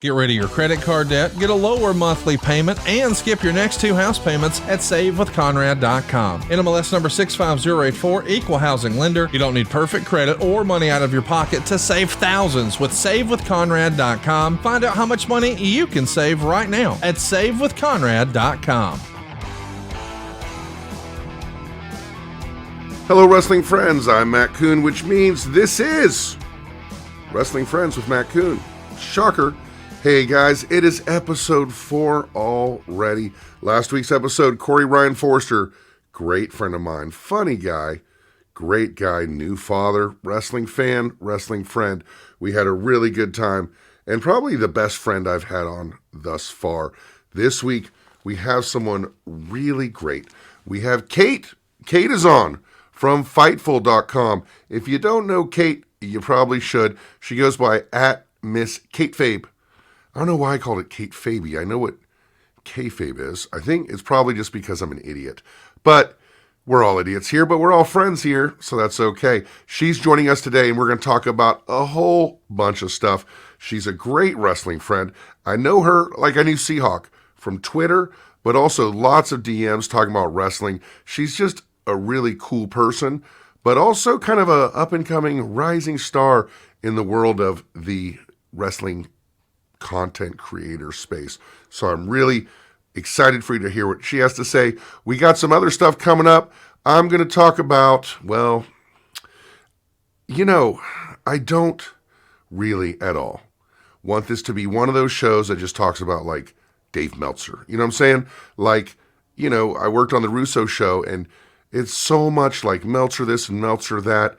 Get rid of your credit card debt, get a lower monthly payment, and skip your next 2 house payments at SaveWithConrad.com. NMLS number 65084, equal housing lender. You don't need perfect credit or money out of your pocket to save thousands with SaveWithConrad.com. Find out how much money you can save right now at SaveWithConrad.com. Hello, wrestling friends. I'm Matt Kuhn, which means this is Wrestling Friends with Matt Kuhn. Shocker. Hey guys, it is episode 4 already. Last week's episode, Corey Ryan Forster, great friend of mine, funny guy, great guy, new father, wrestling fan, wrestling friend. We had a really good time, and probably the best friend I've had on thus far. This week, we have someone really great. We have Kate. Kate is on from Fightful.com. If you don't know Kate, you probably should. She goes by @Miss Kate Fabe. I don't know why I called it Kate Faby. I know what kayfabe is. I think it's probably just because I'm an idiot. But we're all idiots here, but we're all friends here, so that's okay. She's joining us today, and we're going to talk about a whole bunch of stuff. She's a great wrestling friend. I know her like I knew Seahawk from Twitter, but also lots of DMs talking about wrestling. She's just a really cool person, but also kind of a up-and-coming rising star in the world of the wrestling content creator space. So I'm really excited for you to hear what she has to say. We got some other stuff coming up. I'm going to talk about, well, I don't really at all want this to be one of those shows that just talks about like Dave Meltzer. You know what I'm saying? Like, I worked on the Russo show and it's so much like Meltzer this and Meltzer that,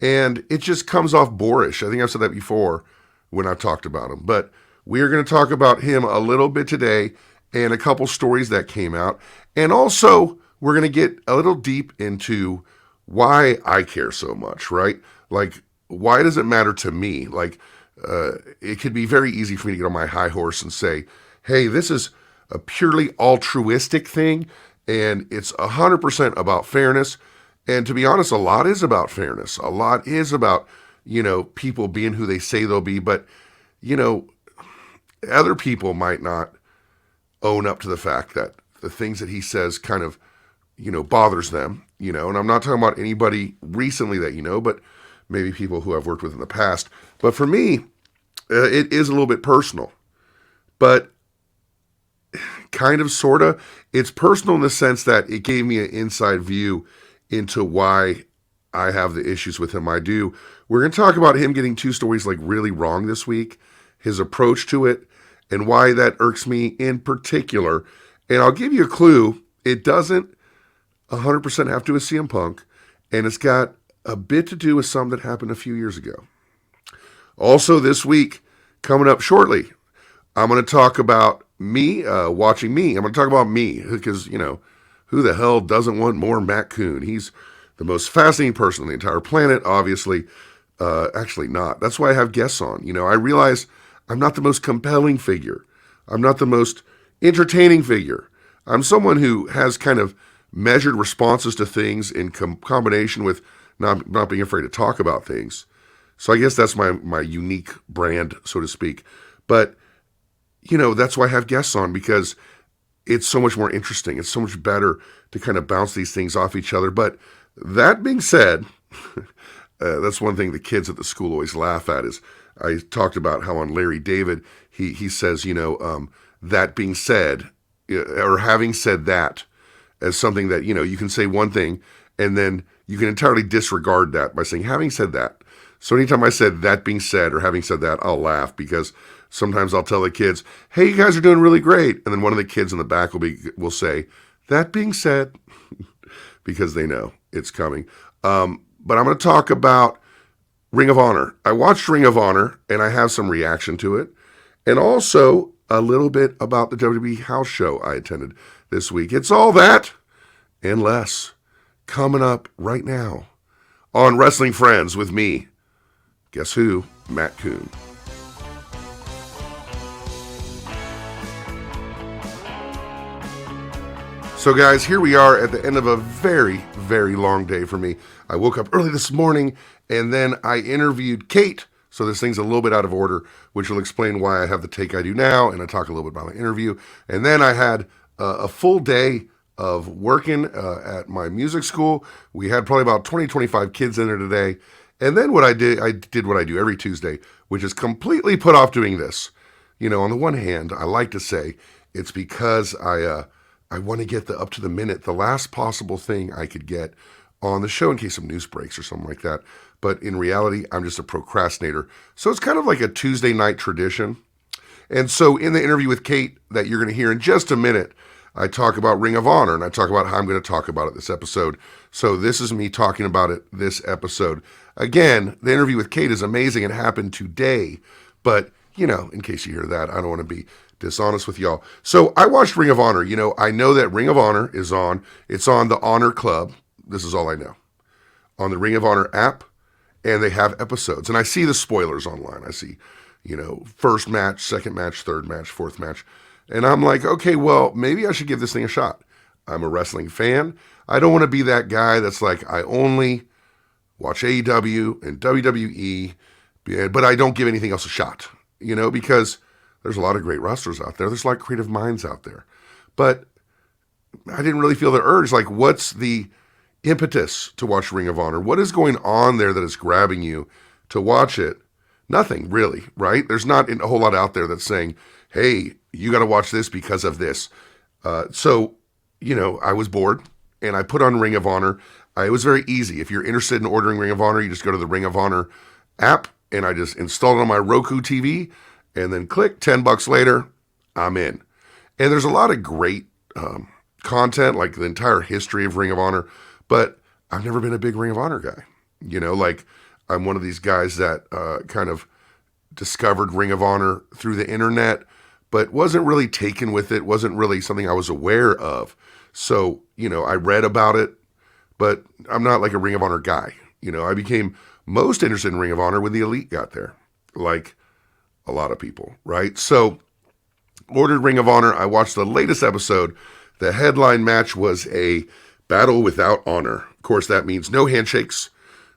and it just comes off boorish. I think I've said that before when I've talked about him, but we are going to talk about him a little bit today and a couple stories that came out. And also, we're going to get a little deep into why I care so much, right? Like, why does it matter to me? Like, it could be very easy for me to get on my high horse and say, hey, this is a purely altruistic thing, and it's 100% about fairness. And to be honest, a lot is about fairness. A lot is about, people being who they say they'll be. But, other people might not own up to the fact that the things that he says kind of, bothers them, and I'm not talking about anybody recently that but maybe people who I've worked with in the past. But for me, it is a little bit personal, but kind of, sort of. It's personal in the sense that it gave me an inside view into why I have the issues with him I do. We're going to talk about him getting 2 stories like really wrong this week, his approach to it, and why that irks me in particular. And I'll give you a clue. It doesn't 100% have to do with CM Punk, and it's got a bit to do with something that happened a few years ago. Also this week, coming up shortly, I'm going to talk about me, watching me. I'm going to talk about me, because, who the hell doesn't want more Matt Kuhn? He's the most fascinating person on the entire planet, obviously. Actually not. That's why I have guests on. I realize I'm not the most compelling figure. I'm not the most entertaining figure. I'm someone who has kind of measured responses to things in combination with not being afraid to talk about things. So I guess that's my unique brand, so to speak. But, that's why I have guests on, because it's so much more interesting. It's so much better to kind of bounce these things off each other. But that being said, that's one thing the kids at the school always laugh at is I talked about how on Larry David, he says, that being said, or having said that, as something that, you can say one thing and then you can entirely disregard that by saying, having said that. So anytime I said that being said or having said that, I'll laugh, because sometimes I'll tell the kids, hey, you guys are doing really great. And then one of the kids in the back will say, that being said, because they know it's coming. But I'm going to talk about Ring of Honor. I watched Ring of Honor, and I have some reaction to it. And also a little bit about the WWE house show I attended this week. It's all that and less coming up right now on Wrestling Friends with me. Guess who? Matt Kuhn. So guys, here we are at the end of a very, very long day for me. I woke up early this morning, and then I interviewed Kate So this thing's a little bit out of order, which will explain why I have the take I do now, and I talk a little bit about my interview. And then I had a full day of working at my music school. We had probably about 20, 25 kids in there today. And then I did what I do every Tuesday, which is completely put off doing this. You know, on the one hand, I like to say it's because I want to get the up to the minute, the last possible thing I could get on the show in case some news breaks or something like that. But in reality, I'm just a procrastinator. So it's kind of like a Tuesday night tradition. And so in the interview with Kate that you're going to hear in just a minute, I talk about Ring of Honor, and I talk about how I'm going to talk about it this episode. So this is me talking about it this episode. Again, the interview with Kate is amazing. It happened today. But, you know, in case you hear that, I don't want to be dishonest with y'all. So I watched Ring of Honor. You know, I know that Ring of Honor is on. It's on the Honor Club. This is all I know. On the Ring of Honor app, and they have episodes. And I see the spoilers online. I see, you know, first match, second match, third match, fourth match. And I'm like, okay, well, maybe I should give this thing a shot. I'm a wrestling fan. I don't want to be that guy that's like, I only watch AEW and WWE, but I don't give anything else a shot, you know, because there's a lot of great wrestlers out there. There's a lot of creative minds out there. But I didn't really feel the urge. Like, what's the impetus to watch Ring of Honor? What is going on there that is grabbing you to watch it? Nothing, really, right? There's not a whole lot out there that's saying, hey, you got to watch this because of this. So, you know, I was bored, and I put on Ring of Honor. It was very easy. If you're interested in ordering Ring of Honor, you just go to the Ring of Honor app, and I just installed it on my Roku TV, and then click, $10 later, I'm in. And there's a lot of great content, like the entire history of Ring of Honor, but I've never been a big Ring of Honor guy. You know, like, I'm one of these guys that kind of discovered Ring of Honor through the internet, but wasn't really taken with it, wasn't really something I was aware of. So, you know, I read about it, but I'm not like a Ring of Honor guy. You know, I became most interested in Ring of Honor when the Elite got there, like a lot of people, right? So, ordered Ring of Honor. I watched the latest episode. The headline match was a battle without honor. Of course, that means no handshakes.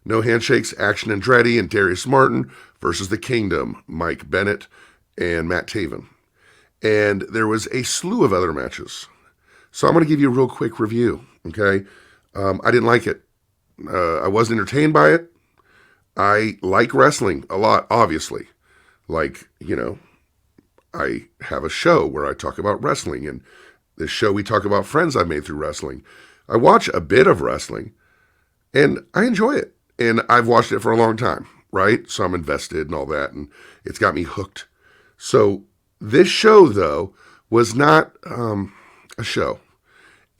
No handshakes, Action Andretti and Darius Martin versus The Kingdom, Mike Bennett and Matt Taven. And there was a slew of other matches. So I'm going to give you a real quick review, okay? I didn't like it. I wasn't entertained by it. I like wrestling a lot, obviously. Like, you know, I have a show where I talk about wrestling, and this show we talk about friends I made through wrestling. I watch a bit of wrestling, and I enjoy it. And I've watched it for a long time, right? So I'm invested and all that, and it's got me hooked. So this show, though, was not a show.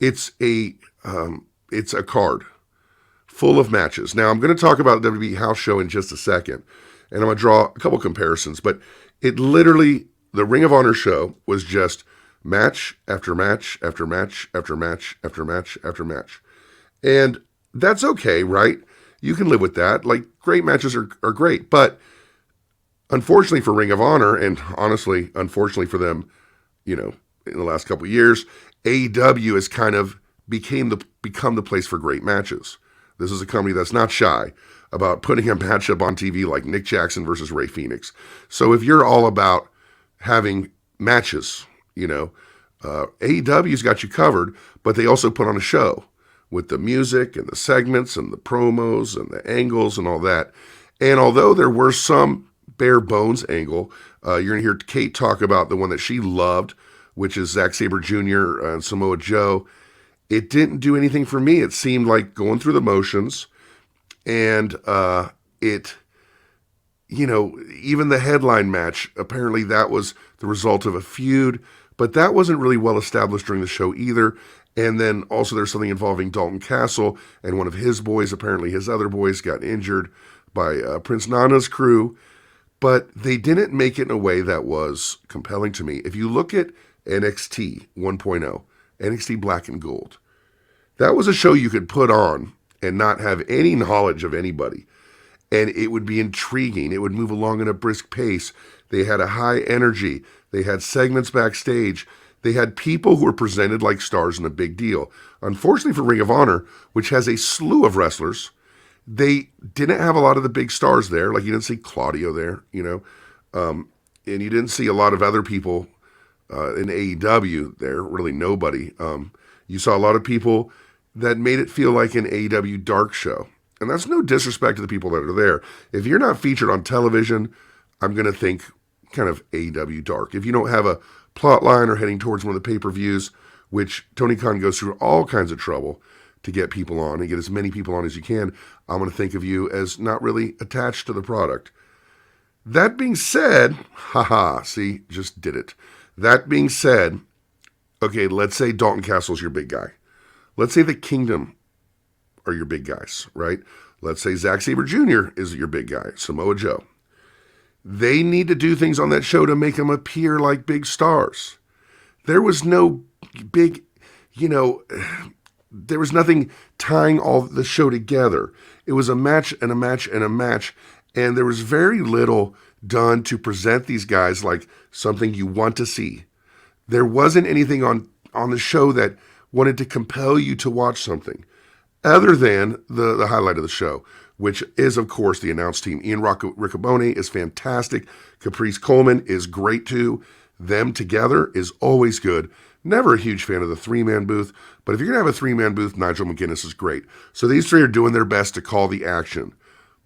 It's a card full of matches. Now, I'm going to talk about the WWE House Show in just a second, and I'm going to draw a couple comparisons. But it literally, the Ring of Honor show was just match after match after match after match after match after match. And that's okay, right? You can live with that. Like, great matches are great. But unfortunately for Ring of Honor, and honestly, unfortunately for them, you know, in the last couple of years, AEW has kind of become the place for great matches. This is a company that's not shy about putting a matchup on TV like Nick Jackson versus Ray Phoenix. So if you're all about having matches, you know, AEW's got you covered, but they also put on a show with the music and the segments and the promos and the angles and all that. And although there were some bare bones angle, you're going to hear Kate talk about the one that she loved, which is Zack Sabre Jr. And Samoa Joe. It didn't do anything for me. It seemed like going through the motions, and it, you know, even the headline match, apparently that was the result of a feud, but that wasn't really well established during the show either. And then also there's something involving Dalton Castle and one of his boys. Apparently his other boys got injured by Prince Nana's crew, but they didn't make it in a way that was compelling to me. If you look at NXT 1.0, NXT Black and Gold, that was a show you could put on and not have any knowledge of anybody. And it would be intriguing. It would move along at a brisk pace. They had a high energy. They had segments backstage. They had people who were presented like stars and a big deal. Unfortunately for Ring of Honor, which has a slew of wrestlers, They didn't have a lot of the big stars there. Like you didn't see Claudio there, and you didn't see a lot of other people in AEW there, really nobody. You saw a lot of people that made it feel like an AEW dark show. And that's no disrespect to the people that are there. If you're not featured on television, I'm going to think kind of AEW dark. If you don't have a plot line or heading towards one of the pay-per-views, which Tony Khan goes through all kinds of trouble to get people on and get as many people on as you can, I'm going to think of you as not really attached to the product. That being said, see, just did it. That being said, okay, let's say Dalton Castle's your big guy. Let's say the Kingdom are your big guys, right? Let's say Zack Sabre Jr. is your big guy, Samoa Joe. They need to do things on that show to make them appear like big stars. There was no big, there was nothing tying all the show together. It was a match and a match and a match, and there was very little done to present these guys like something you want to see. There wasn't anything on the show that wanted to compel you to watch something other than the highlight of the show, which is, of course, the announced team. Ian Riccoboni is fantastic. Caprice Coleman is great, too. Them together is always good. Never a huge fan of the three-man booth, but if you're going to have a three-man booth, Nigel McGuinness is great. So these three are doing their best to call the action.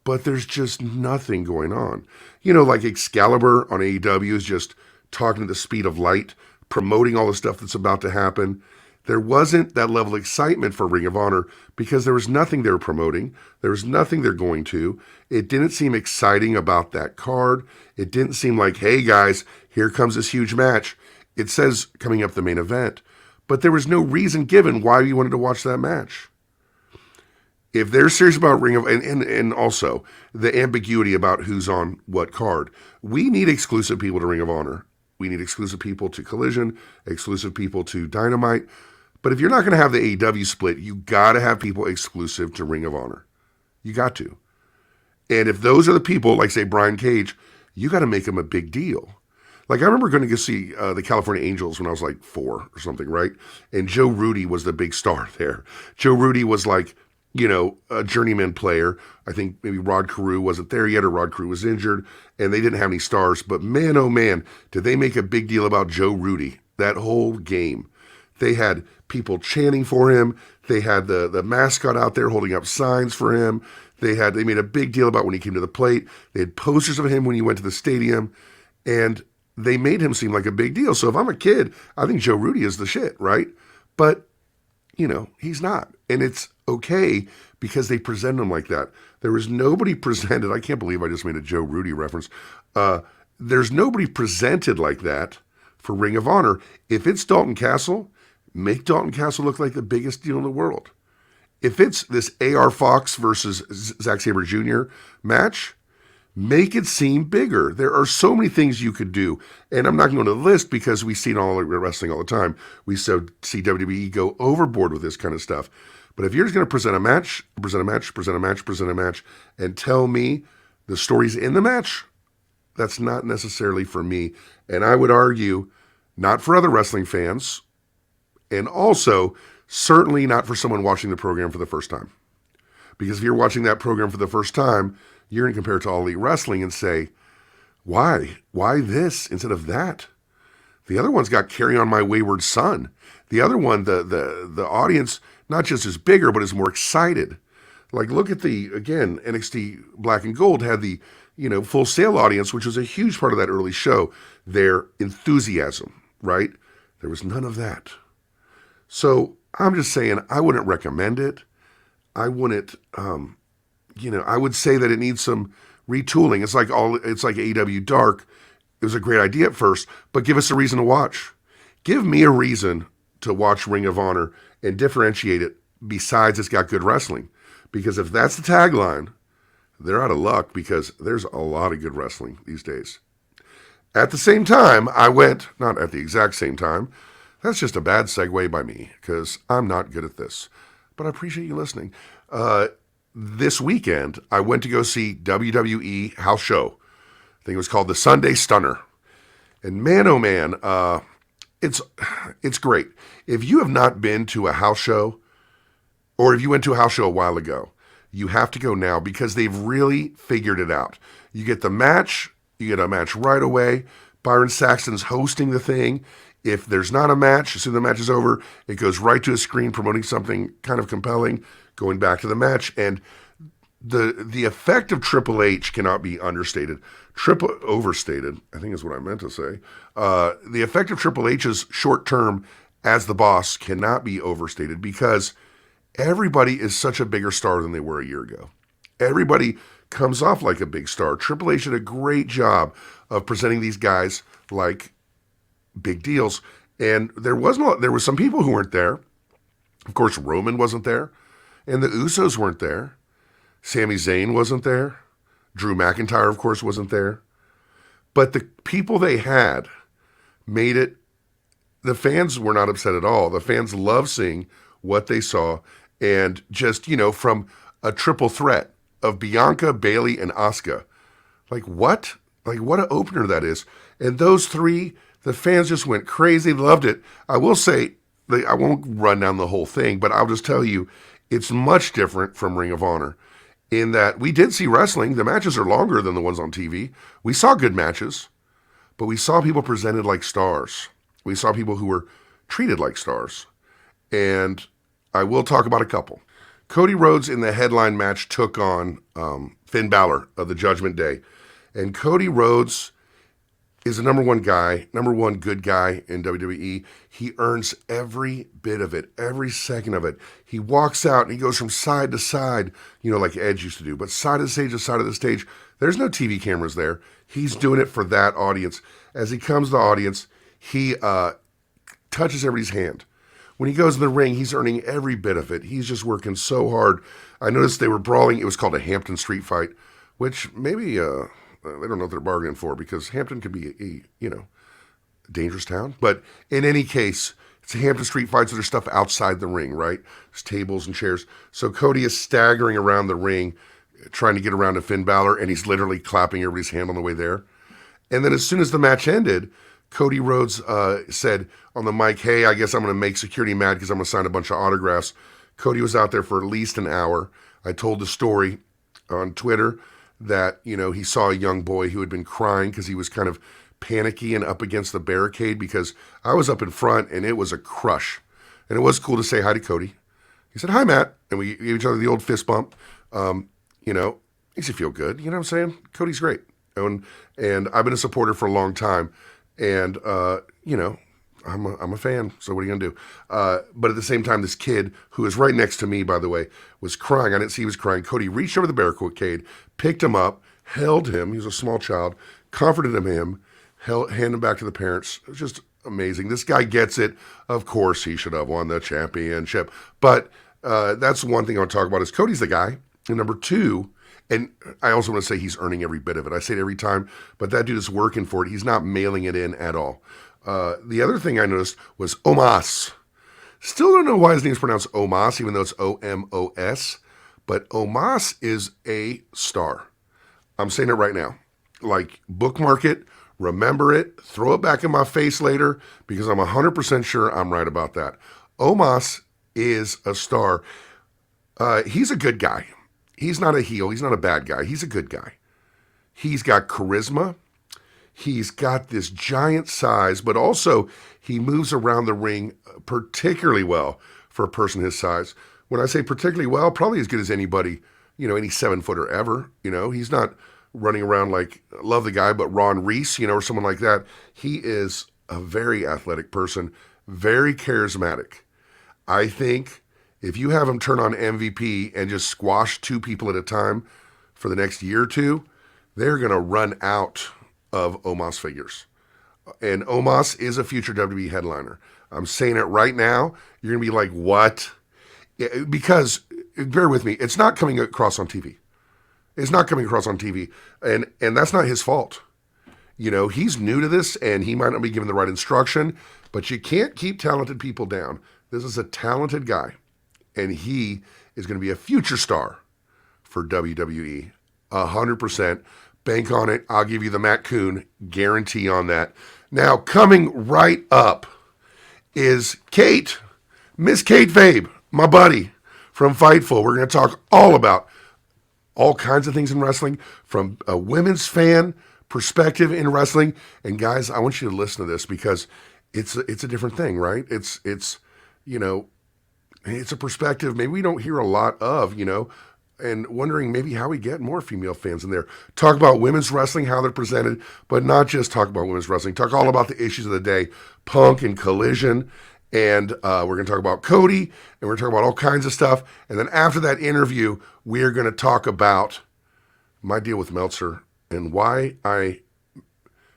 But there's just nothing going on. Like Excalibur on AEW is just talking at the speed of light, promoting all the stuff that's about to happen. There wasn't that level of excitement for Ring of Honor because there was nothing they were promoting. There was nothing they're going to. It didn't seem exciting about that card. It didn't seem like, hey guys, here comes this huge match. It says coming up the main event, but there was no reason given why you wanted to watch that match. If they're serious about Ring of, and also the ambiguity about who's on what card, we need exclusive people to Ring of Honor. We need exclusive people to Collision, exclusive people to Dynamite. But if you're not going to have the AEW split, you got to have people exclusive to Ring of Honor. You got to. And if those are the people, like say Brian Cage, you got to make them a big deal. Like I remember going to go see the California Angels when I was like 4 or something, right? And Joe Rudy was the big star there. Joe Rudy was like, a journeyman player. I think maybe Rod Carew wasn't there yet, or Rod Carew was injured, and they didn't have any stars. But man, oh man, did they make a big deal about Joe Rudy that whole game. They had people chanting for him. They had the mascot out there holding up signs for him. They made a big deal about when he came to the plate. They had posters of him when he went to the stadium, and they made him seem like a big deal. So if I'm a kid, I think Joe Rudy is the shit, right? But, he's not. And it's okay because they present him like that. There was nobody presented. I can't believe I just made a Joe Rudy reference. There's nobody presented like that for Ring of Honor. If it's Dalton Castle, make Dalton Castle look like the biggest deal in the world. If it's this AR Fox versus Zack Sabre Jr. match, make it seem bigger. There are so many things you could do. And I'm not going to list because we see it all wrestling all the time. We see WWE go overboard with this kind of stuff. But if you're just going to present a match, and tell me the stories in the match, that's not necessarily for me. And I would argue not for other wrestling fans, and also certainly not for someone watching the program for the first time. Because if you're watching that program for the first time, you're going to compare it to All Elite Wrestling and say, why? Why this instead of that? The other one's got Carry On My Wayward Son. The other one, the audience not just is bigger, but is more excited. Like, look at again, NXT Black and Gold had the, Full Sail audience, which was a huge part of that early show, their enthusiasm, right? There was none of that. So I'm just saying, I wouldn't recommend it. I wouldn't, I would say that it needs some retooling. It's like AEW Dark. It was a great idea at first, but give us a reason to watch. Give me a reason to watch Ring of Honor and differentiate it besides it's got good wrestling. Because if that's the tagline, they're out of luck because there's a lot of good wrestling these days. At the same time, not at the exact same time, that's just a bad segue by me because I'm not good at this. But I appreciate you listening. This weekend, I went to go see WWE House Show. I think it was called the Sunday Stunner. And man, oh man, it's great. If you have not been to a house show, or if you went to a house show a while ago, you have to go now because they've really figured it out. You get the match, you get a match right away. Byron Saxton's hosting the thing. If there's not a match, as soon as the match is over, it goes right to a screen promoting something kind of compelling, going back to the match. And the effect of Triple H cannot be understated. Overstated, I think is what I meant to say. The effect of Triple H's short term as the boss cannot be overstated because everybody is such a bigger star than they were a year ago. Everybody comes off like a big star. Triple H did a great job of presenting these guys like big deals. And there was some people who weren't there. Of course, Roman wasn't there. And the Usos weren't there. Sami Zayn wasn't there. Drew McIntyre, of course, wasn't there. But the people they had made it, the fans were not upset at all. The fans loved seeing what they saw. And just, from a triple threat of Bianca, Bayley, and Asuka. Like, what? Like, what an opener that is. And those three, the fans just went crazy, loved it. I will say, I won't run down the whole thing, but I'll just tell you, it's much different from Ring of Honor in that we did see wrestling. The matches are longer than the ones on TV. We saw good matches, but we saw people presented like stars. We saw people who were treated like stars. And I will talk about a couple. Cody Rhodes in the headline match took on Finn Balor of the Judgment Day. And Cody Rhodes is the number one good guy in WWE. He earns every bit of it, every second of it. He walks out and he goes from side to side, like Edge used to do, but side of the stage to side of the stage. There's no TV cameras there. He's doing it for that audience. As he comes to the audience, he touches everybody's hand. When he goes in the ring, he's earning every bit of it. He's just working so hard. I noticed they were brawling. It was called a Hampton Street Fight, which maybe they don't know what they're bargaining for because Hampton could be a dangerous town. But in any case, it's a Hampton Street Fight, so there's stuff outside the ring, right? There's tables and chairs. So Cody is staggering around the ring, trying to get around to Finn Balor, and he's literally clapping everybody's hand on the way there. And then as soon as the match ended, Cody Rhodes said on the mic, hey, I guess I'm going to make security mad because I'm going to sign a bunch of autographs. Cody was out there for at least an hour. I told the story on Twitter that, he saw a young boy who had been crying because he was kind of panicky and up against the barricade because I was up in front and it was a crush. And it was cool to say hi to Cody. He said, hi, Matt. And we gave each other the old fist bump. Makes you feel good. You know what I'm saying? Cody's great. And I've been a supporter for a long time. And, I'm a fan, so what are you going to do? But at the same time, this kid, who was right next to me, by the way, was crying. I didn't see he was crying. Cody reached over the barricade, picked him up, held him. He was a small child, comforted him, handed him back to the parents. It was just amazing. This guy gets it. Of course, he should have won the championship. But that's one thing I want to talk about is Cody's the guy. And number two, and I also want to say he's earning every bit of it. I say it every time, but that dude is working for it. He's not mailing it in at all. The other thing I noticed was Omos. Still don't know why his name's pronounced Omos, even though it's O-M-O-S. But Omos is a star. I'm saying it right now. Like, bookmark it, remember it, throw it back in my face later, because I'm 100% sure I'm right about that. Omos is a star. He's a good guy. He's not a heel. He's not a bad guy. He's a good guy. He's got charisma. He's got this giant size, but also he moves around the ring particularly well for a person his size. When I say particularly well, probably as good as anybody, any 7-footer ever. He's not running around like, love the guy, but Ron Reese, or someone like that. He is a very athletic person, very charismatic. I think if you have him turn on MVP and just squash 2 people at a time for the next year or two, they're going to run out of Omos figures. And Omos is a future WWE headliner. I'm saying it right now. You're going to be like, what? Because, bear with me, it's not coming across on TV. It's not coming across on TV. And that's not his fault. He's new to this and he might not be given the right instruction, but you can't keep talented people down. This is a talented guy. And he is going to be a future star for WWE. 100%. Bank on it. I'll give you the Matt Coon guarantee on that. Now, coming right up is Kate, Miss Kate Fabe, my buddy from Fightful. We're going to talk all about all kinds of things in wrestling from a women's fan perspective in wrestling. And guys, I want you to listen to this because it's a different thing, right? It's you know, it's a perspective maybe we don't hear a lot of, you know, and wondering maybe how we get more female fans in there. Talk about women's wrestling, how they're presented, but not just talk about women's wrestling. Talk all about the issues of the day, Punk and Collision, and we're going to talk about Cody, and we're going to talk about all kinds of stuff. And then after that interview, we're going to talk about my deal with Meltzer and why I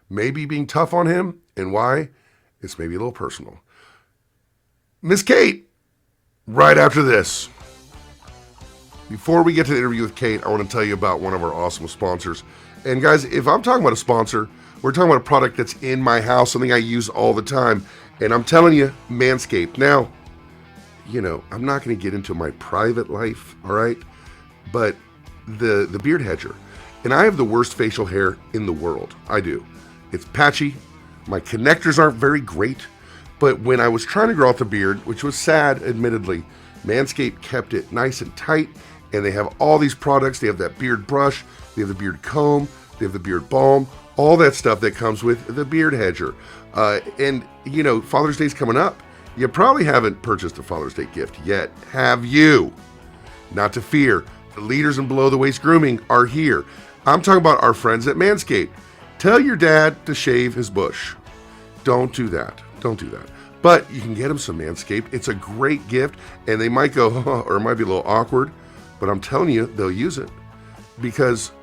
may be being tough on him and why it's maybe a little personal. Miss Kate, right after this. Before we get to the interview with Kate, I want to tell you about one of our awesome sponsors. And guys, if I'm talking about a sponsor, we're talking about a product that's in my house, something I use all the time. And I'm telling you, Manscaped. Now, you know, I'm not going to get into my private life, all right? But the beard hedger. And I have the worst facial hair in the world. I do. It's patchy. My connectors aren't very great. But when I was trying to grow out the beard, which was sad, admittedly, Manscaped kept it nice and tight. And they have all these products. They have that beard brush. They have the beard comb. They have the beard balm. All that stuff that comes with the beard hedger. And, you know, Father's Day's coming up. You probably haven't purchased a Father's Day gift yet, have you? Not to fear. The leaders in below the waist grooming are here. I'm talking about our friends at Manscaped. Tell your dad to shave his bush. Don't do that. Don't do that. But you can get him some Manscaped. It's a great gift. And they might go, or it might be a little awkward. But I'm telling you, they'll use it. Because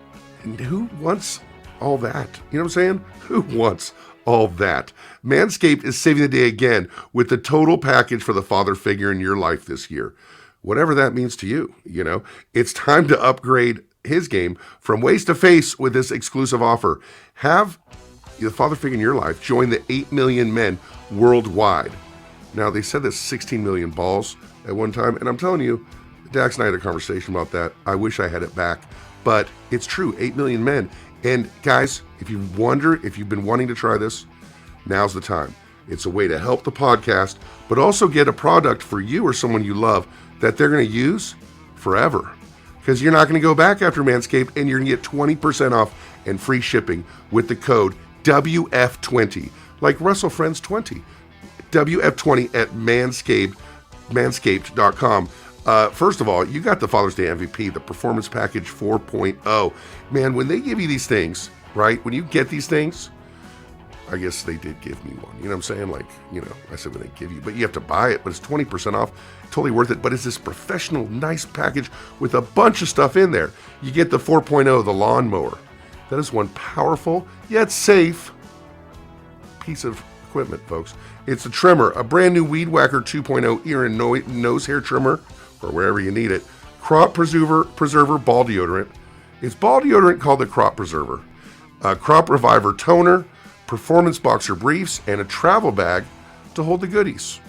who wants all that? You know what I'm saying? Who wants all that? Manscaped is saving the day again with the total package for the father figure in your life this year. Whatever that means to you, you know. It's time to upgrade his game from waist to face with this exclusive offer. Have the father figure in your life join the 8 million men worldwide. Now, they said there's 16 million balls at one time, and I'm telling you, Dax and I had a conversation about that. I wish I had it back, but it's true, 8 million men. And guys, if you wonder if you've been wanting to try this, now's the time. It's a way to help the podcast, but also get a product for you or someone you love that they're going to use forever. Because you're not going to go back after Manscaped, and you're going to get 20% off and free shipping with the code WF20, like Russell Friends 20. WF20 at manscaped.com. First of all, you got the Father's Day MVP, the Performance Package 4.0. Man, when they give you these things, right? When you get these things, I guess they did give me one. You know what I'm saying? Like, you know, I said when they give you, but you have to buy it, but it's 20% off. Totally worth it. But it's this professional, nice package with a bunch of stuff in there. You get the 4.0, the lawnmower. That is one powerful, yet safe piece of equipment, folks. It's a trimmer, a brand new Weed Whacker 2.0 ear and nose hair trimmer, or wherever you need it. Crop Preserver Ball Deodorant. It's ball deodorant called the Crop Preserver. Crop Reviver Toner, Performance Boxer Briefs, and a travel bag to hold the goodies.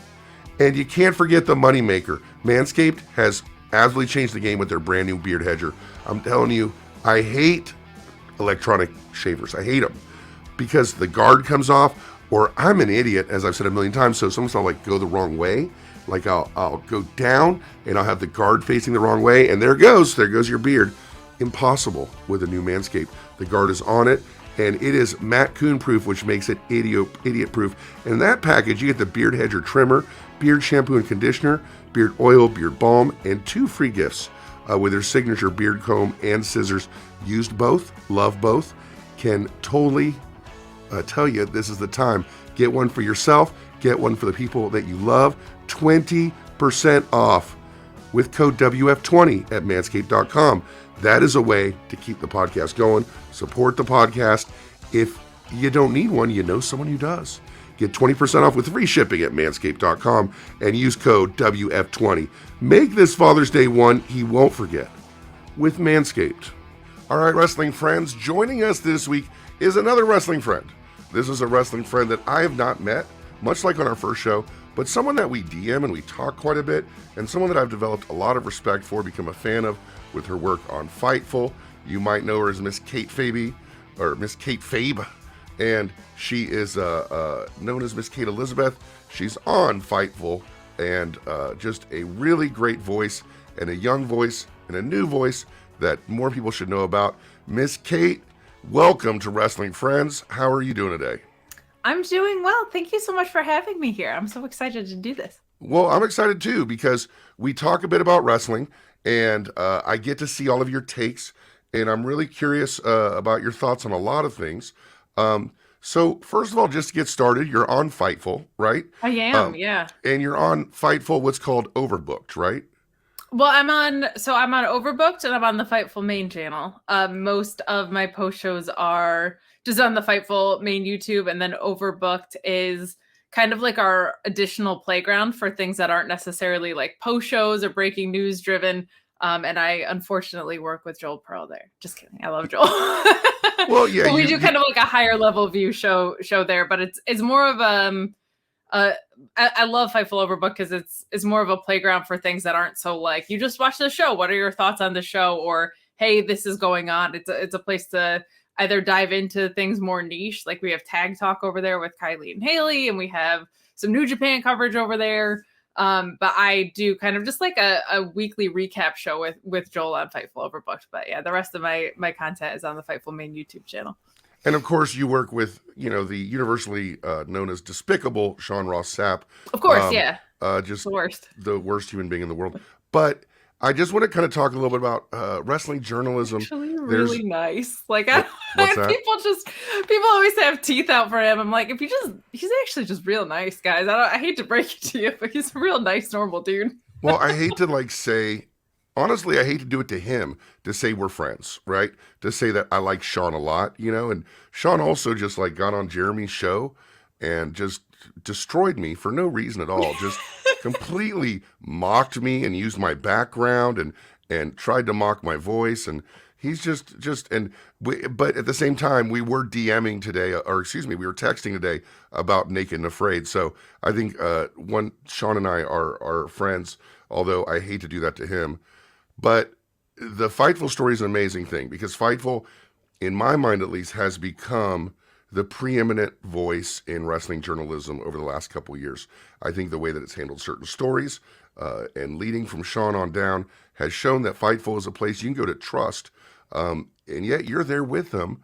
And you can't forget the moneymaker. Manscaped has absolutely changed the game with their brand new beard hedger. I'm telling you, I hate electronic shavers. I hate them because the guard comes off, or I'm an idiot, as I've said a million times, so sometimes I'll like go the wrong way. Like I'll go down and I'll have the guard facing the wrong way, and there goes your beard. Impossible with a new Manscaped. The guard is on it, and it is Matt Coon proof, which makes it idiot proof. And in that package, you get the beard hedger trimmer, beard shampoo and conditioner, beard oil, beard balm, and 2 free gifts with their signature beard comb and scissors. Used both, love both, can totally tell you this is the time. Get one for yourself, get one for the people that you love. 20% off with code WF20 at manscaped.com. That is a way to keep the podcast going, support the podcast. If you don't need one, you know someone who does. Get 20% off with free shipping at manscaped.com and use code WF20. Make this Father's Day one he won't forget with Manscaped. All right, wrestling friends, joining us this week is another wrestling friend. This is a wrestling friend that I have not met, much like on our first show, but someone that we DM and we talk quite a bit, and someone that I've developed a lot of respect for, become a fan of with her work on Fightful. You might know her as Miss Kate Fabe, or Miss Kate Fabe, and she is known as Miss Kate Elizabeth. She's on Fightful, and just a really great voice, and a young voice, and a new voice that more people should know about. Miss Kate, welcome to Wrestling Friends. How are you doing today? I'm doing well. Thank you so much for having me here. I'm so excited to do this. Well, I'm excited too because we talk a bit about wrestling, and I get to see all of your takes, and I'm really curious about your thoughts on a lot of things. So, first of all, just to get started, you're on Fightful, right? I am, yeah. And you're on Fightful, what's called Overbooked, right? Well, I'm on Overbooked and I'm on the Fightful main channel. Most of my post shows are just on the Fightful main YouTube, and then Overbooked is kind of like our additional playground for things that aren't necessarily like post shows or breaking news driven. And I unfortunately work with Joel Pearl there. Just kidding. I love Joel. Well, yeah, but we do kind of like a higher level view show there, but it's more of I love Fightful Overbooked because it's more of a playground for things that aren't so like you just watch the show. What are your thoughts on the show? Or hey, this is going on. It's a place to either dive into things more niche, like we have Tag Talk over there with Kylie and Haley, and we have some New Japan coverage over there. But I do kind of just like a weekly recap show with Joel on Fightful Overbooked. But yeah, the rest of my content is on the Fightful main YouTube channel. And of course, you work with, the universally known as despicable Sean Ross Sapp. Of course, yeah. Just the worst human being in the world. But I just want to kind of talk a little bit about wrestling journalism. Actually, really nice. Like, people always have teeth out for him. I'm like, he's actually just real nice, guys. I hate to break it to you, but he's a real nice, normal dude. Well, I hate to say, honestly, I hate to do it to him, to say we're friends, right? To say that I like Sean a lot, and Sean also just like got on Jeremy's show and just destroyed me for no reason at all. Just completely mocked me and used my background and tried to mock my voice. And he's but at the same time, we were DMing today, we were texting today about Naked and Afraid. So I think Sean and I are friends, although I hate to do that to him. But the Fightful story is an amazing thing because Fightful, in my mind at least, has become the preeminent voice in wrestling journalism over the last couple of years. I think the way that it's handled certain stories and leading from Sean on down has shown that Fightful is a place you can go to trust. And yet you're there with them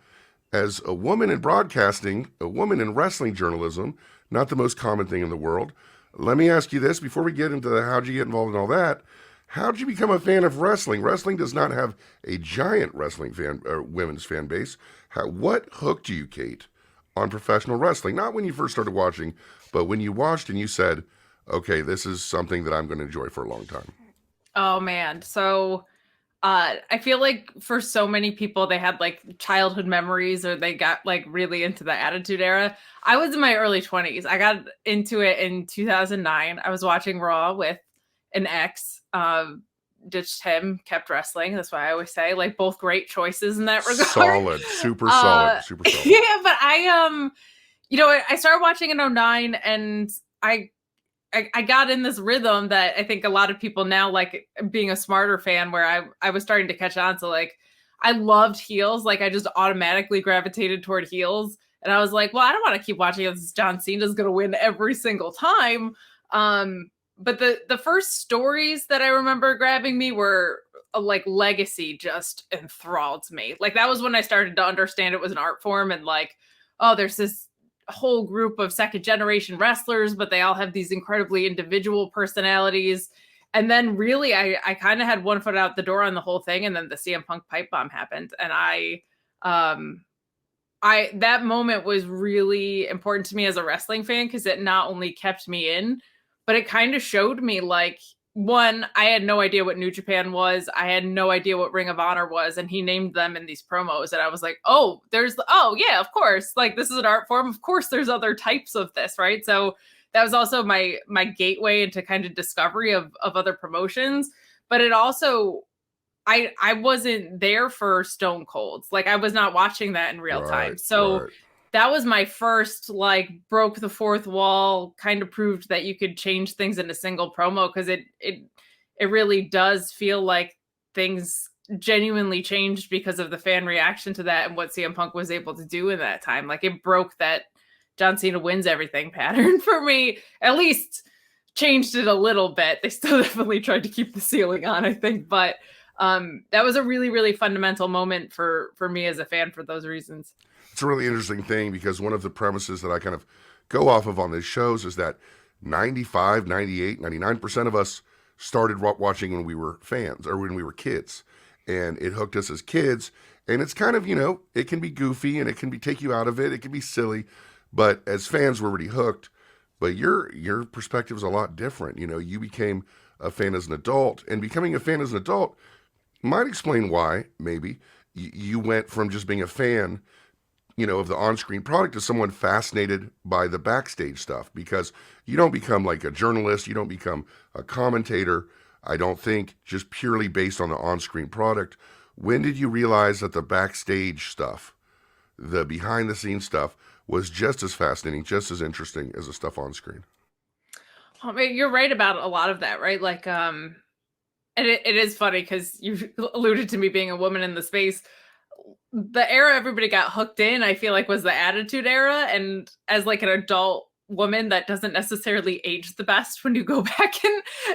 as a woman in broadcasting, a woman in wrestling journalism, not the most common thing in the world. Let me ask you this before we get into how'd you get involved in all that. How'd you become a fan of wrestling? Wrestling does not have a giant wrestling women's fan base. What hooked you, Kate, on professional wrestling? Not when you first started watching, but when you watched and you said, okay, this is something that I'm going to enjoy for a long time. Oh, man. So I feel like for so many people, they had like childhood memories or they got like really into the Attitude Era. I was in my early 20s. I got into it in 2009. I was watching Raw with an ex. Ditched him, kept wrestling. That's why I always say like both great choices in that regard. Solid, super solid. Yeah, but I I started watching in 2009 and I got in this rhythm that I think a lot of people now, like being a smarter fan, where I was starting to catch on to like I loved heels. Like I just automatically gravitated toward heels. And I was like, well, I don't want to keep watching this. John Cena's gonna win every single time. But the first stories that I remember grabbing me were like Legacy just enthralled me. Like that was when I started to understand it was an art form and like, oh, there's this whole group of second generation wrestlers, but they all have these incredibly individual personalities. And then really I kind of had one foot out the door on the whole thing. And then the CM Punk pipe bomb happened. And that moment was really important to me as a wrestling fan because it not only kept me in, but it kind of showed me like, one, I had no idea what New Japan was. I had no idea what Ring of Honor was. And he named them in these promos. And I was like, oh, yeah, of course. Like this is an art form. Of course, there's other types of this, right? So that was also my gateway into kind of discovery of other promotions. But it also, I wasn't there for Stone Cold. Like I was not watching that in real time. So that was my first, like, broke the fourth wall, kind of proved that you could change things in a single promo because it really does feel like things genuinely changed because of the fan reaction to that and what CM Punk was able to do in that time. Like, it broke that John Cena wins everything pattern for me, at least changed it a little bit. They still definitely tried to keep the ceiling on, I think, but That was a really, really fundamental moment for me as a fan for those reasons. It's a really interesting thing because one of the premises that I kind of go off of on these shows is that 95, 98, 99% of us started watching when we were fans or when we were kids. And it hooked us as kids. And it's kind of, it can be goofy and it can take you out of it. It can be silly. But as fans, we're already hooked. But your perspective is a lot different. You became a fan as an adult. And becoming a fan as an adult might explain why, maybe, you went from just being a fan of the on-screen product is someone fascinated by the backstage stuff, because you don't become like a journalist, you don't become a commentator, I don't think, just purely based on the on-screen product. When did you realize that the backstage stuff, the behind-the-scenes stuff, was just as fascinating, just as interesting as the stuff on screen? I mean, you're right about a lot of that, right? Like, and it is funny because you alluded to me being a woman in the space. The era everybody got hooked in, I feel like, was the Attitude Era. And as like an adult woman, that doesn't necessarily age the best when you go back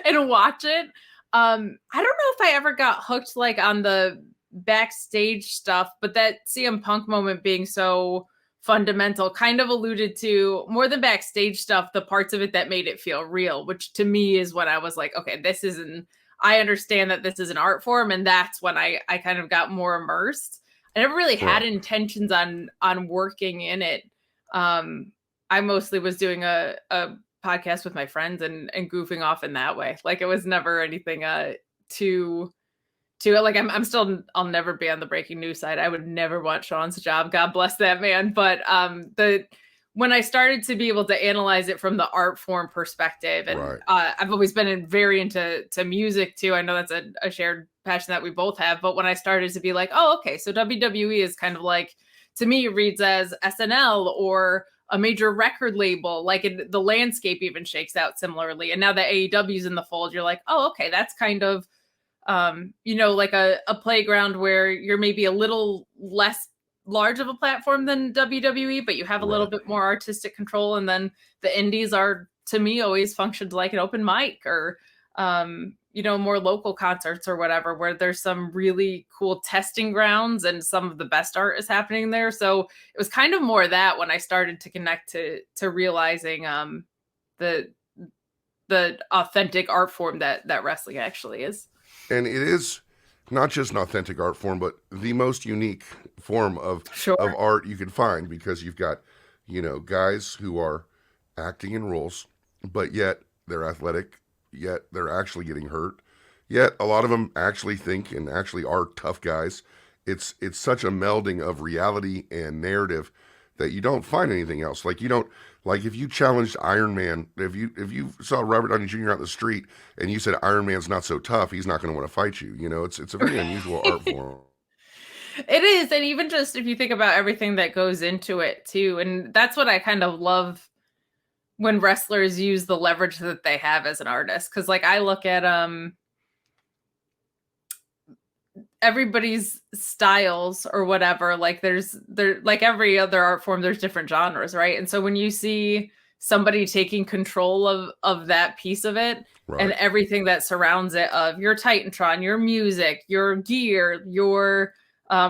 and watch it. I don't know if I ever got hooked like on the backstage stuff, but that CM Punk moment being so fundamental kind of alluded to, more than backstage stuff, the parts of it that made it feel real, which to me is when I was like, okay, I understand that this is an art form. And that's when I kind of got more immersed. I never really had intentions on working in it. I mostly was doing a podcast with my friends and goofing off in that way. Like, it was never anything too like, I'll never be on the breaking news side. I would never want Sean's job. God bless that man. But when I started to be able to analyze it from the art form perspective, and I've always been very into music too. I know that's a shared passion that we both have. But when I started to be like, oh, okay, so WWE is kind of like, to me, it reads as SNL or a major record label. Like, the landscape even shakes out similarly. And now that AEW's in the fold, you're like, oh, okay, that's kind of, like a playground where you're maybe a little less large of a platform than WWE, but you have a little bit more artistic control. And then the indies are, to me, always functioned like an open mic or, more local concerts or whatever, where there's some really cool testing grounds and some of the best art is happening there. So it was kind of more that when I started to connect to realizing the authentic art form that wrestling actually is. And it is not just an authentic art form, but the most unique form of art you can find, because you've got, guys who are acting in roles, but yet they're athletic, yet they're actually getting hurt, yet a lot of them actually think and actually are tough guys. It's such a melding of reality and narrative that you don't find anything else. Like, you don't, like, if you challenged Iron Man, if you saw Robert Downey Jr. out the street and you said Iron Man's not so tough, he's not going to want to fight you. It's a very unusual art form. It is. And even just if you think about everything that goes into it too, and that's what I kind of love when wrestlers use the leverage that they have as an artist. Cause like, I look at, everybody's styles or whatever, like there like every other art form, there's different genres, right? And so when you see somebody taking control of that piece of it and everything that surrounds it, of your Titantron, your music, your gear, your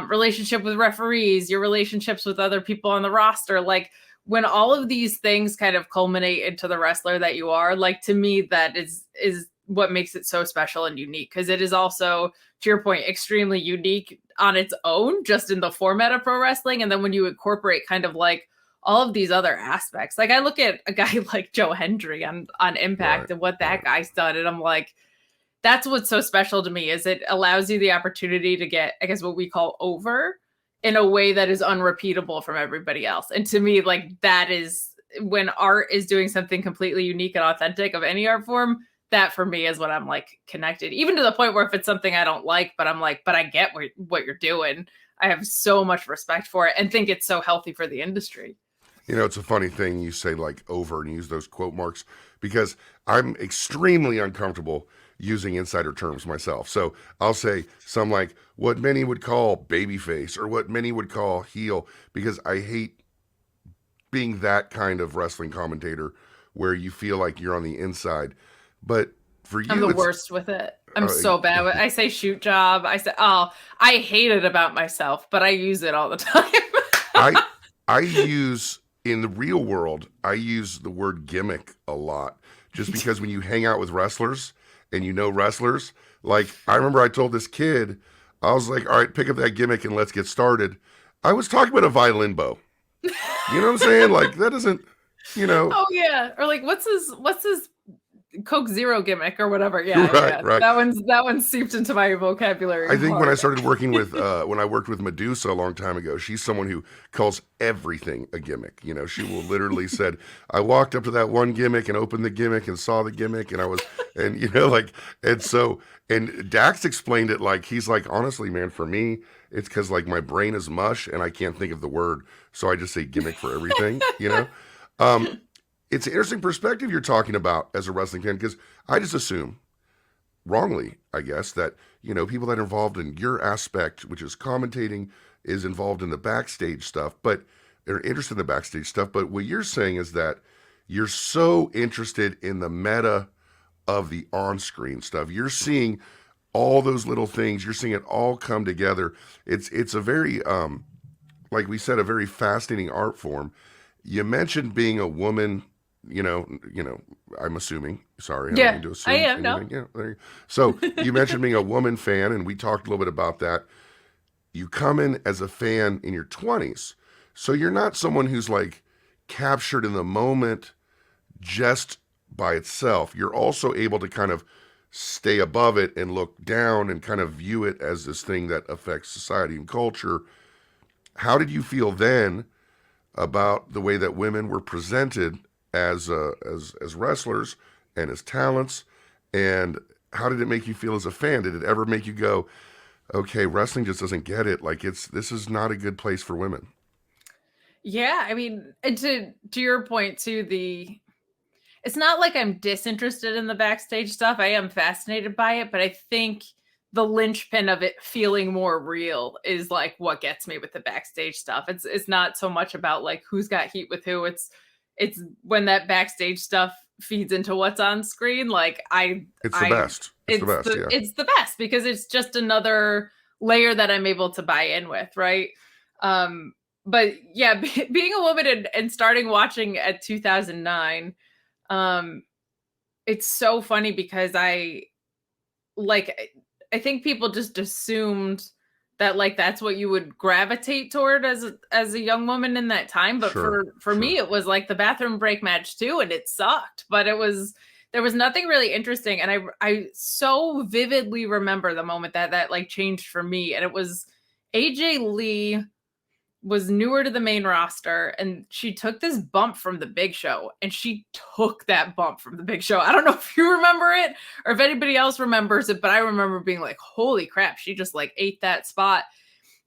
relationship with referees, your relationships with other people on the roster, like when all of these things kind of culminate into the wrestler that you are, like, to me, that is what makes it so special and unique. Because it is also, to your point, extremely unique on its own, just in the format of pro wrestling. And then when you incorporate kind of like all of these other aspects, like I look at a guy like Joe Hendry on Impact and what that guy's done, and I'm like, that's what's so special to me, is it allows you the opportunity to get, I guess, what we call over in a way that is unrepeatable from everybody else. And to me, like, that is when art is doing something completely unique and authentic of any art form. That for me is what I'm like connected, even to the point where if it's something I don't like, but I'm like, but I get what you're doing. I have so much respect for it and think it's so healthy for the industry. It's a funny thing you say like over and use those quote marks, because I'm extremely uncomfortable using insider terms myself. So I'll say some like what many would call babyface or what many would call heel, because I hate being that kind of wrestling commentator where you feel like you're on the inside. But For you, I'm the it's worst with it. I'm so bad with I say shoot job. I say, oh, I hate it about myself, but I use it all the time. I use in the real world, I use the word gimmick a lot, just because when you hang out with wrestlers and you know wrestlers, like I remember I told this kid, I was like, all right, pick up that gimmick and let's get started. I was talking about a violin bow. You know what I'm saying? Like that doesn't, you know. Oh yeah. Or like what's his Coke Zero gimmick or whatever. Yeah, Right, yeah. right. That one's seeped into my vocabulary. I think when I hard. started working with, when I worked with Medusa a long time ago, she's someone who calls everything a gimmick. You know, she will literally said, I walked up to that one gimmick and opened the gimmick and saw the gimmick and I was, and you know, like, and so, and Dax explained it like, he's like, honestly, man, for me, it's because like my brain is mush and I can't think of the word. So I just say gimmick for everything, you know? It's an interesting perspective you're talking about as a wrestling fan, because I just assume, wrongly, I guess, that, you know, people that are involved in your aspect, which is commentating, is involved in the backstage stuff, but are interested in the backstage stuff. But what you're saying is that you're so interested in the meta of the on-screen stuff. You're seeing all those little things. You're seeing it all come together. It's a very, like we said, a very fascinating art form. You mentioned being a woman. You know, I'm assuming. Sorry, I don't mean to assume I am. anything. No. Yeah, there you go. So you mentioned being a woman fan, and we talked a little bit about that. You come in as a fan in your 20s, so you're not someone who's like captured in the moment just by itself. You're also able to kind of stay above it and look down and kind of view it as this thing that affects society and culture. How did you feel then about the way that women were presented as wrestlers and as talents, and how did it make you feel as a fan? Did it ever make you go, okay, wrestling just doesn't get it, like this is not a good place for women? Yeah, I mean, and to your point too, it's not like I'm disinterested in the backstage stuff. I am fascinated by it, but I think the linchpin of it feeling more real is like what gets me with the backstage stuff. It's not so much about like who's got heat with who. It's when that backstage stuff feeds into what's on screen. Like It's the best. It's the best. Yeah. It's the best because it's just another layer that I'm able to buy in with, right? But yeah, being a woman and starting watching at 2009, it's so funny because I think people just assumed that like that's what you would gravitate toward as a young woman in that time. But for me, it was like the bathroom break match too, and it sucked. But there was nothing really interesting, and I so vividly remember the moment that like changed for me, and it was AJ Lee was newer to the main roster, and she took this bump from the Big Show, and she took that bump from the Big Show. I don't know if you remember it or if anybody else remembers it, but I remember being like, holy crap, she just like ate that spot.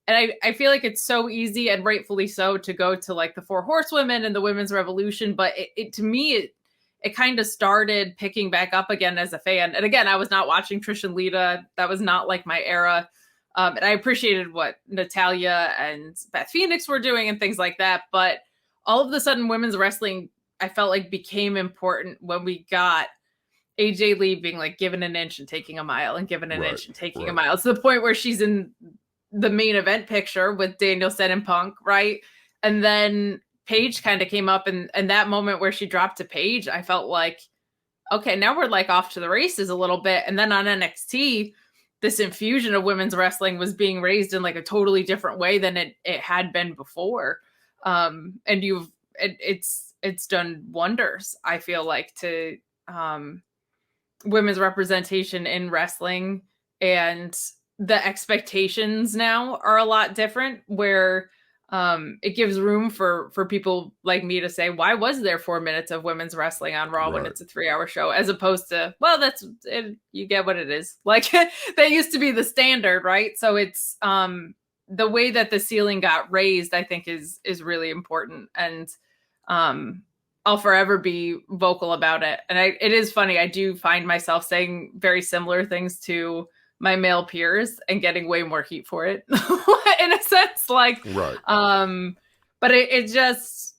And I feel like it's so easy, and rightfully so, to go to like the Four Horsewomen and the Women's Revolution, but it to me, it kind of started picking back up again as a fan. And again, I was not watching Trish and Lita. That was not like my era. And I appreciated what Natalya and Beth Phoenix were doing and things like that. But all of a sudden, women's wrestling, I felt like became important when we got AJ Lee being like given an inch and taking a mile and given an inch and taking a mile. It's the point where she's in the main event picture with Danielson and Punk, right? And then Paige kind of came up, and that moment where she dropped to Paige, I felt like, okay, now we're like off to the races a little bit. And then on NXT, this infusion of women's wrestling was being raised in like a totally different way than it had been before. And it's done wonders, I feel like, to women's representation in wrestling, and the expectations now are a lot different, where it gives room for people like me to say, why was there 4 minutes of women's wrestling on Raw when it's a 3-hour show, as opposed to, well, that's it, you get what it is. Like that used to be the standard, right? So it's the way that the ceiling got raised, I think is really important. And I'll forever be vocal about it. And it is funny. I do find myself saying very similar things to my male peers and getting way more heat for it in a sense, like, but it just,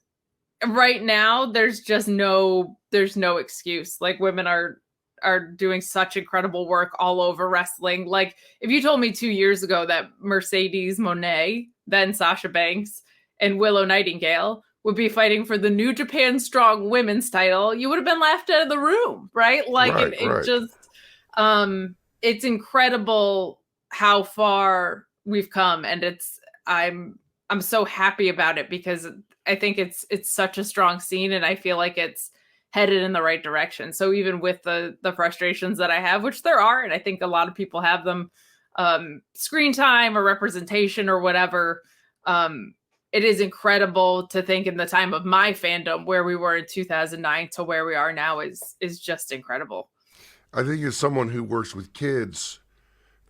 right now, there's no excuse. Like, women are are doing such incredible work all over wrestling. Like, if you told me 2 years ago that Mercedes Moné, then Sasha Banks, and Willow Nightingale would be fighting for the New Japan Strong Women's title, you would have been laughed out of the room, right? Like, Right, it right. just, it's incredible how far we've come, and I'm so happy about it because I think it's such a strong scene, and I feel like it's headed in the right direction. So even with the frustrations that I have, which there are, and I think a lot of people have them, screen time or representation or whatever, it is incredible to think in the time of my fandom where we were in 2009 to where we are now is just incredible. I think as someone who works with kids,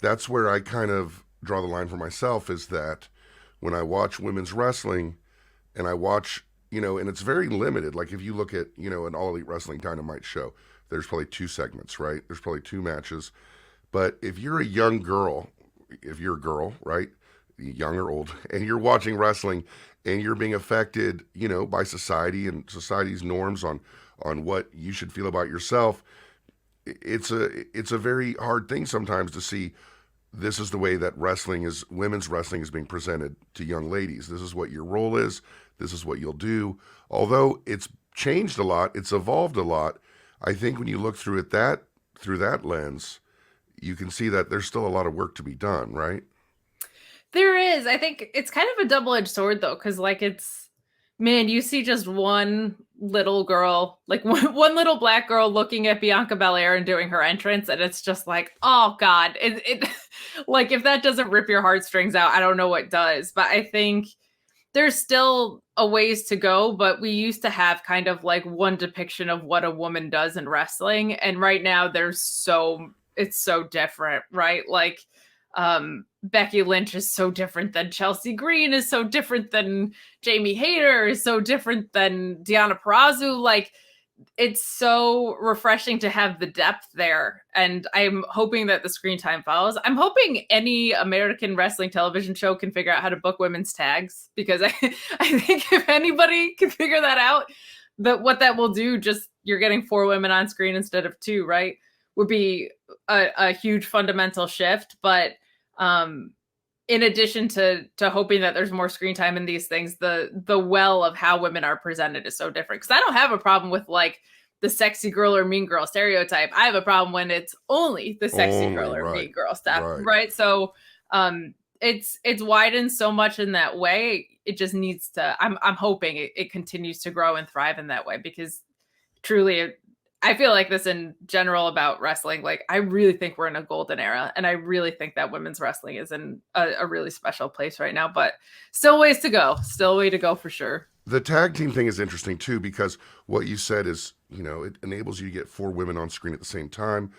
that's where I kind of draw the line for myself, is that when I watch women's wrestling and I watch, and it's very limited. Like if you look at, an All Elite Wrestling Dynamite show, there's probably 2 segments, right? There's probably 2 matches. But if you're a young girl, right? Young or old, and you're watching wrestling and you're being affected, by society and society's norms on what you should feel about yourself, it's a very hard thing sometimes to see this is the way that women's wrestling is being presented to young ladies. This is what your role is. This is what you'll do. Although it's changed a lot, it's evolved a lot. I think when you look through that lens, you can see that there's still a lot of work to be done, right? There is. I think it's kind of a double-edged sword though, because man, you see just one little girl, like one little black girl looking at Bianca Belair and doing her entrance, and it's just like, oh God, it like if that doesn't rip your heartstrings out, I don't know what does. But I think there's still a ways to go, but we used to have kind of like one depiction of what a woman does in wrestling, and right now it's so different, right? Like Becky Lynch is so different than Chelsea Green, is so different than Jamie Hayter, is so different than Deonna Purrazzo. Like, it's so refreshing to have the depth there. And I'm hoping that the screen time follows. I'm hoping any American wrestling television show can figure out how to book women's tags, because I think if anybody can figure that out, what that will do, just you're getting 4 women on screen instead of 2, right, would be a huge fundamental shift. But in addition to hoping that there's more screen time in these things, the well of how women are presented is so different. Because I don't have a problem with like the sexy girl or mean girl stereotype. I have a problem when it's only the sexy girl or mean girl stuff, right? So it's widened so much in that way. It just needs to. I'm hoping it continues to grow and thrive in that way, because truly, I feel like this in general about wrestling. Like, I really think we're in a golden era, and I really think that women's wrestling is in a really special place right now, but still ways to go. Still a way to go for sure. The tag team thing is interesting too, because what you said is, it enables you to get 4 women on screen at the same time.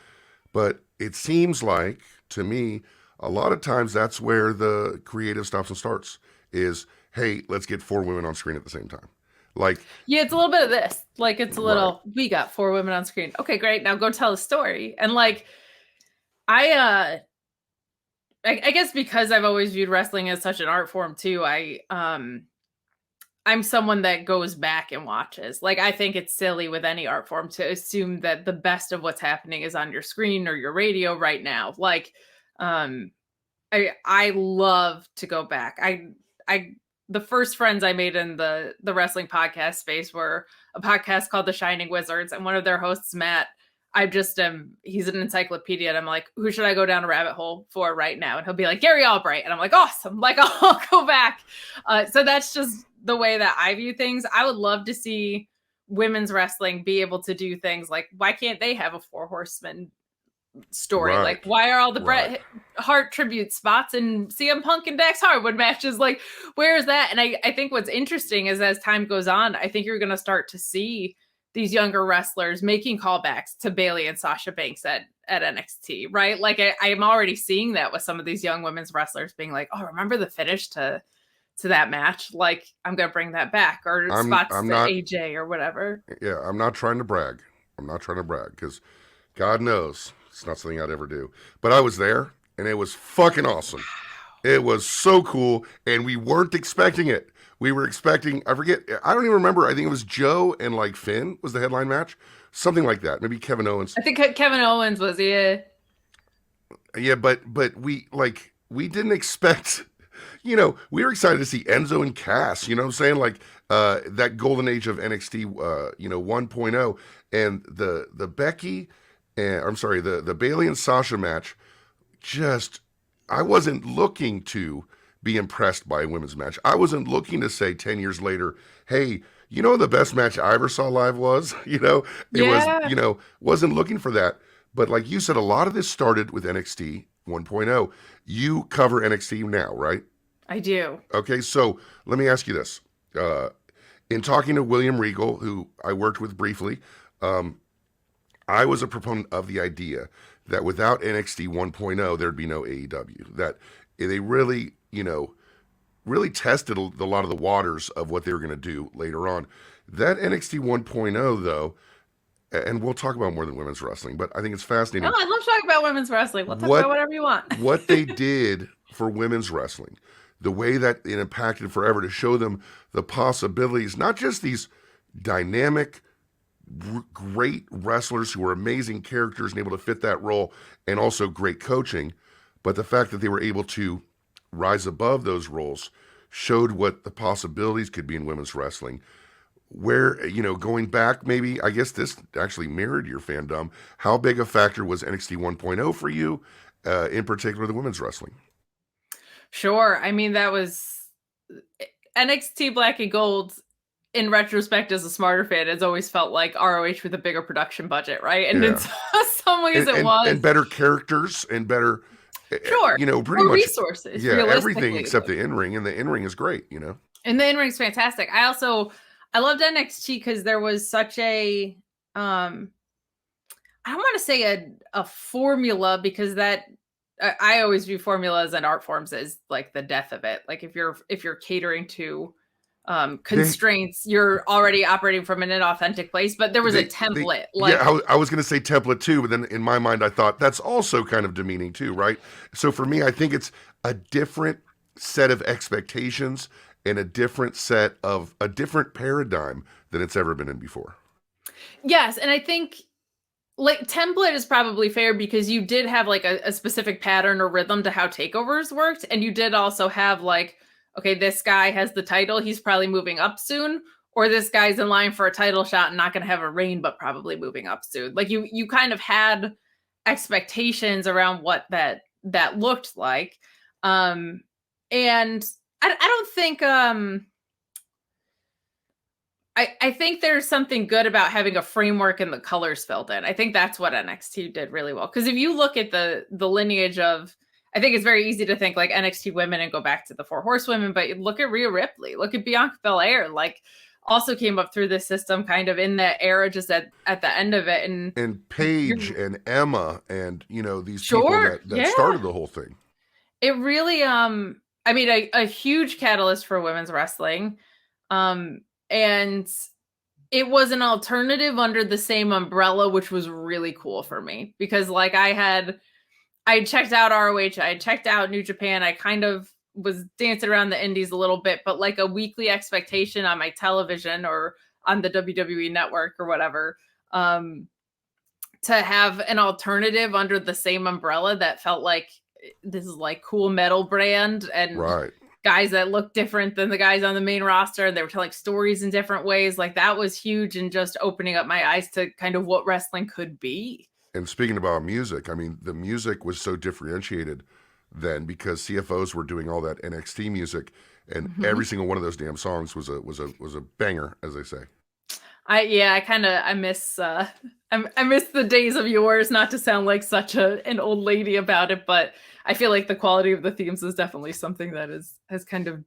But it seems like, to me, a lot of times that's where the creative stops and starts is, hey, let's get 4 women on screen at the same time. Like, yeah, it's a little bit of this. Like, it's a little, we got 4 women on screen. Okay, great. Now go tell a story. And like, I guess because I've always viewed wrestling as such an art form too, I'm someone that goes back and watches. Like, I think it's silly with any art form to assume that the best of what's happening is on your screen or your radio right now. Like, I love to go back. The first friends I made in the wrestling podcast space were a podcast called The Shining Wizards, and one of their hosts, Matt, he's an encyclopedia, and I'm like, who should I go down a rabbit hole for right now? And he'll be like, Gary Albright, and I'm like, awesome, like, I'll go back. So that's just the way that I view things. I would love to see women's wrestling be able to do things like, why can't they have a 4 horsemen story? Right. Like, why are all the Bret Hart tribute spots and CM Punk and Dax Harwood matches? Like, where is that? And I think what's interesting is, as time goes on, I think you're going to start to see these younger wrestlers making callbacks to Bayley and Sasha Banks at NXT, right? Like, I'm already seeing that with some of these young women's wrestlers being like, oh, remember the finish to that match? Like, I'm going to bring that back, or spots to AJ or whatever. Yeah, I'm not trying to brag. Because God knows it's not something I'd ever do. But I was there, and it was fucking awesome. Wow. It was so cool, and we weren't expecting it. We were expecting, I don't even remember, I think it was Joe and like Finn was the headline match something like that. Maybe Kevin Owens. I think Kevin Owens was, yeah. Yeah, but we didn't expect. We were excited to see Enzo and Cass. You know what I'm saying? Like that golden age of NXT. 1.0, and the Becky, and I'm sorry, the Bayley and Sasha match. Just, I wasn't looking to be impressed by a women's match. I wasn't looking to say 10 years later, hey, the best match I ever saw live was. It Yeah. was, wasn't looking for that. But like you said, a lot of this started with NXT 1.0. You cover NXT now, right? I do. Okay, so let me ask you this. In talking to William Regal, who I worked with briefly, I was a proponent of the idea that without NXT 1.0, there'd be no AEW. That they really, really tested a lot of the waters of what they were going to do later on. That NXT 1.0, though, and we'll talk about more than women's wrestling, but I think it's fascinating. Oh, I love talking about women's wrestling. We'll talk about whatever you want. What they did for women's wrestling, the way that it impacted forever to show them the possibilities, not just these dynamic, great wrestlers who were amazing characters and able to fit that role, and also great coaching, but the fact that they were able to rise above those roles showed what the possibilities could be in women's wrestling. Where, going back, maybe, I guess this actually mirrored your fandom. How big a factor was NXT 1.0 for you, in particular the women's wrestling? Sure. I mean, that was NXT Black and Gold. In retrospect, as a smarter fan, it's always felt like ROH with a bigger production budget, right? And in some ways it was. And better characters and better, sure, pretty more much resources. Yeah, everything except the in-ring, and the in-ring is great, And the in-ring's fantastic. I loved NXT because there was such a, I don't want to say a formula, because that, I always view formulas and art forms as like the death of it. Like if you're catering to constraints, you're already operating from an inauthentic place, but there was a template. I was going to say template too, but then in my mind I thought that's also kind of demeaning too, right? So for me, I think it's a different set of expectations and a different paradigm than it's ever been in before. Yes, and I think like template is probably fair, because you did have like a specific pattern or rhythm to how takeovers worked, and you did also have like, okay, this guy has the title, he's probably moving up soon, or this guy's in line for a title shot and not going to have a reign, but probably moving up soon. Like you kind of had expectations around what that looked like. And I don't think, I think there's something good about having a framework and the colors filled in. I think that's what NXT did really well. Because if you look at the lineage of, I think it's very easy to think like NXT women and go back to the 4 Horsewomen, but look at Rhea Ripley, look at Bianca Belair, like also came up through this system kind of in that era, just at the end of it. And Paige and Emma and, these people that started the whole thing. It really, I mean, a huge catalyst for women's wrestling. And it was an alternative under the same umbrella, which was really cool for me, because like I checked out ROH, I checked out New Japan, I kind of was dancing around the indies a little bit, but like a weekly expectation on my television or on the WWE network or whatever, to have an alternative under the same umbrella that felt like this is like cool metal brand and guys that look different than the guys on the main roster, and they were telling stories in different ways. Like that was huge, and just opening up my eyes to kind of what wrestling could be. And speaking about music, I mean, the music was so differentiated then because CFOs were doing all that NXT music, and every single one of those damn songs was a banger, as they say. I miss the days of yours, not to sound like such an old lady about it, but I feel like the quality of the themes is definitely something that has kind of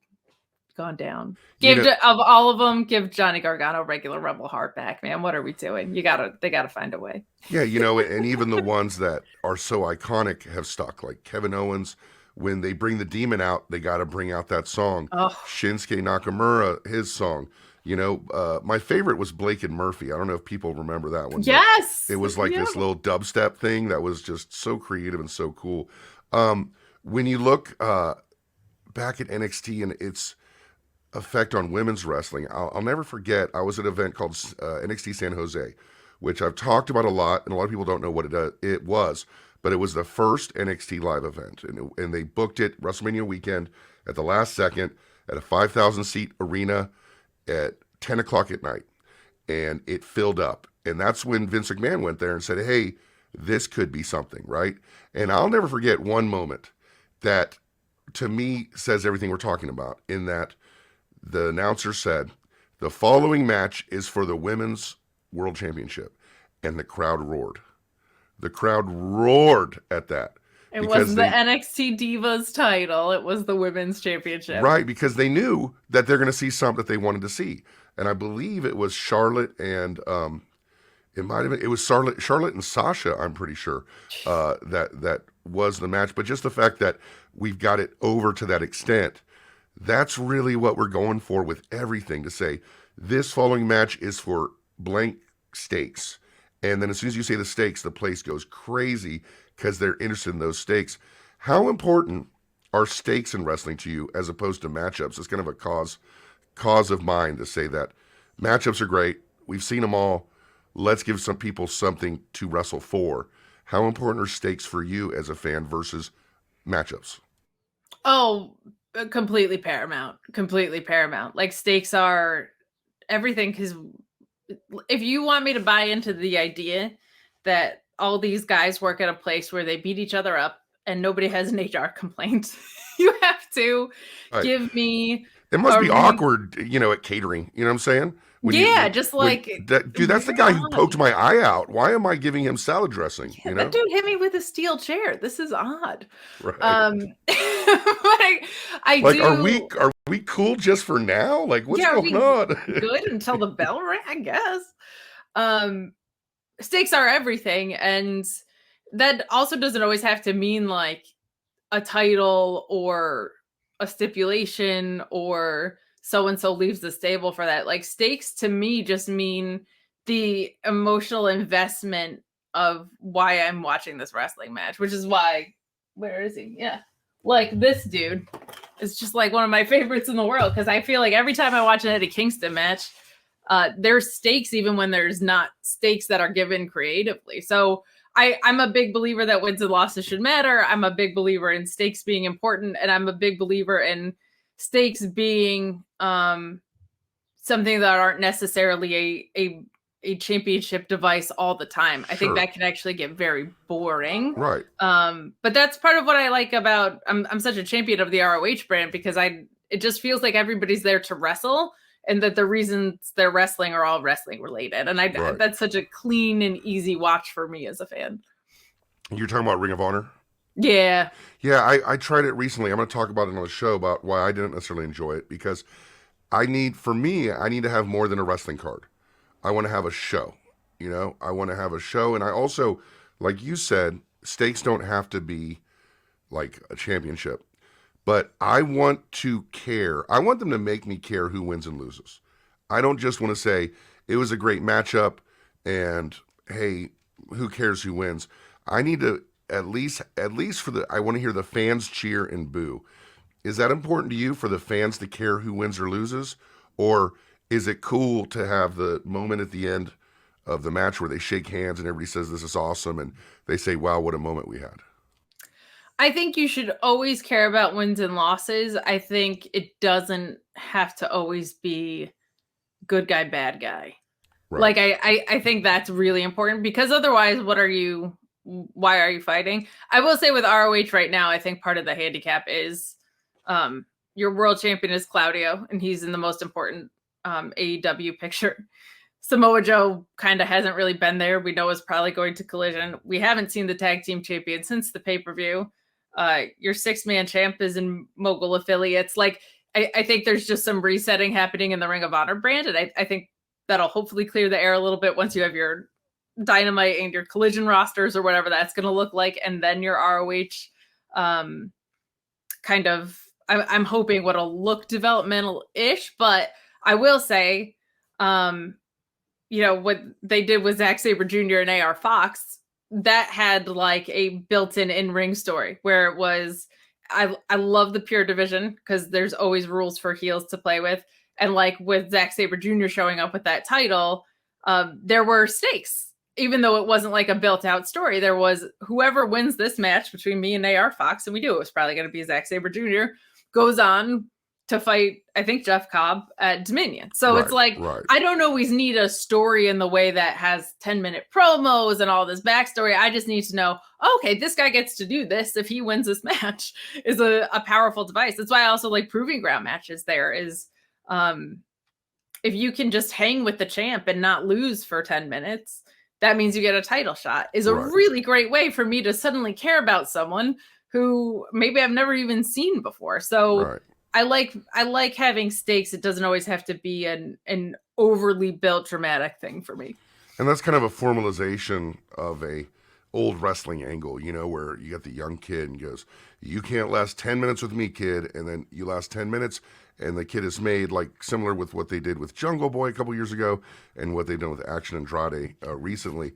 gone down. Of all of them, give Johnny Gargano regular Rebel Heart back, man. What are we doing? They gotta find a way. Yeah, and even the ones that are so iconic have stuck, like Kevin Owens. When they bring the Demon out, they got to bring out that song. Oh. Shinsuke Nakamura, his song. My favorite was Blake and Murphy. I don't know if people remember that one. Yes. It was like this little dubstep thing that was just so creative and so cool. When you look back at NXT and its effect on women's wrestling, I'll never forget, I was at an event called NXT San Jose, which I've talked about a lot, and a lot of people don't know what it was, but it was the first NXT live event, and they booked it WrestleMania weekend at the last second at a 5,000 seat arena at 10 o'clock at night, and it filled up. And that's when Vince McMahon went there and said, hey, this could be something, right? And I'll never forget one moment that, to me, says everything we're talking about, in that the announcer said, the following match is for the Women's World Championship. And the crowd roared. The crowd roared at that. It wasn't the NXT Divas title. It was the Women's Championship. Right, because they knew that they're going to see something that they wanted to see. And I believe it was Charlotte and it was Charlotte and Sasha, I'm pretty sure, that was the match. But just the fact that we've got it over to that extent, that's really what we're going for with everything, to say this following match is for blank stakes. And then as soon as you say the stakes, the place goes crazy because they're interested in those stakes. How important are stakes in wrestling to you as opposed to matchups? It's kind of a cause of mine to say that matchups are great. We've seen them all. Let's give some people something to wrestle for. How important are stakes for you as a fan versus matchups? Oh, completely paramount. Completely paramount. Like, stakes are everything, because if you want me to buy into the idea that all these guys work at a place where they beat each other up and nobody has an HR complaint, you have to give me... It must be awkward, at catering. You know what I'm saying? Dude, that's the guy who poked my eye out. Why am I giving him salad dressing? Yeah, that dude hit me with a steel chair. This is odd. Right. But I like, do. Are we cool just for now? Like, what's going on? Good until the bell rang, I guess. Stakes are everything, and that also doesn't always have to mean like a title or a stipulation or so-and-so leaves the stable for that. Like, stakes to me just mean the emotional investment of why I'm watching this wrestling match, which is why, where is he? Yeah. Like, this dude is just like one of my favorites in the world, because I feel like every time I watch an Eddie Kingston match, there's stakes even when there's not stakes that are given creatively. So I'm a big believer that wins and losses should matter. I'm a big believer in stakes being important, and I'm a big believer in stakes being something that aren't necessarily a championship device all the time. I think that can actually get very boring. Right. But that's part of what I like about, I'm such a champion of the ROH brand, because it just feels like everybody's there to wrestle, and that the reasons they're wrestling are all wrestling related. And that's such a clean and easy watch for me as a fan. You're talking about Ring of Honor? Yeah. Yeah, I tried it recently. I'm going to talk about it on the show about why I didn't necessarily enjoy it, because I need to have more than a wrestling card. I want to have a show, I want to have a show. And I also, like you said, stakes don't have to be like a championship, but I want to care. I want them to make me care who wins and loses. I don't just want to say it was a great matchup and hey, who cares who wins? I need to at least I want to hear the fans cheer and boo. Is that important to you, for the fans to care who wins or loses? Or is it cool to have the moment at the end of the match where they shake hands and everybody says this is awesome and they say, wow, what a moment we had? I think you should always care about wins and losses. I think it doesn't have to always be good guy, bad guy. Right. Like, I think that's really important, because otherwise, why are you fighting? I will say with ROH right now, I think part of the handicap is your world champion is Claudio, and he's in the most important AEW picture. Samoa Joe kind of hasn't really been there. We know is probably going to Collision. We haven't seen the tag team champion since the pay-per-view. Your 6-man champ is in Mogul affiliates. Like, I think there's just some resetting happening in the Ring of Honor brand, and I think that'll hopefully clear the air a little bit once you have your Dynamite and your Collision rosters or whatever that's going to look like, and then your ROH kind of, I'm hoping what'll look developmental-ish. But I will say, what they did with Zack Sabre Jr. and AR Fox, that had like a built-in in-ring story where it was, I love the pure division because there's always rules for heels to play with. And like with Zack Sabre Jr. showing up with that title, there were stakes. Even though it wasn't like a built out story, there was whoever wins this match between me and AR Fox, and we knew it was probably going to be Zack Sabre Jr., goes on to fight, I think, Jeff Cobb at Dominion. So it's like, I don't always need a story in the way that has 10-minute promos and all this backstory. I just need to know, okay, this guy gets to do this if he wins this match is a powerful device. That's why I also like proving ground matches there is if you can just hang with the champ and not lose for 10 minutes, that means you get a title shot is a really great way for me to suddenly care about someone who maybe I've never even seen before. So I like having stakes. It doesn't always have to be an overly built dramatic thing for me. And that's kind of a formalization of a old wrestling angle, you know, where you got the young kid and goes, you can't last 10 minutes with me, kid. And then you last 10 minutes and the kid is made like similar with what they did with Jungle Boy a couple years ago and what they've done with Action Andrade recently.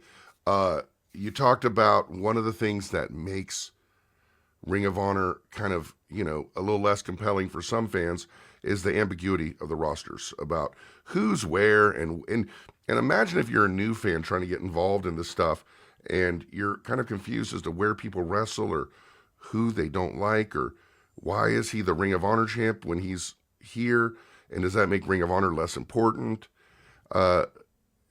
You talked about one of the things that makes Ring of Honor kind of, you know, a little less compelling for some fans is the ambiguity of the rosters about who's where and imagine if you're a new fan trying to get involved in this stuff and you're kind of confused as to where people wrestle or who they don't like or why is he the Ring of Honor champ when he's here and does that make Ring of Honor less important?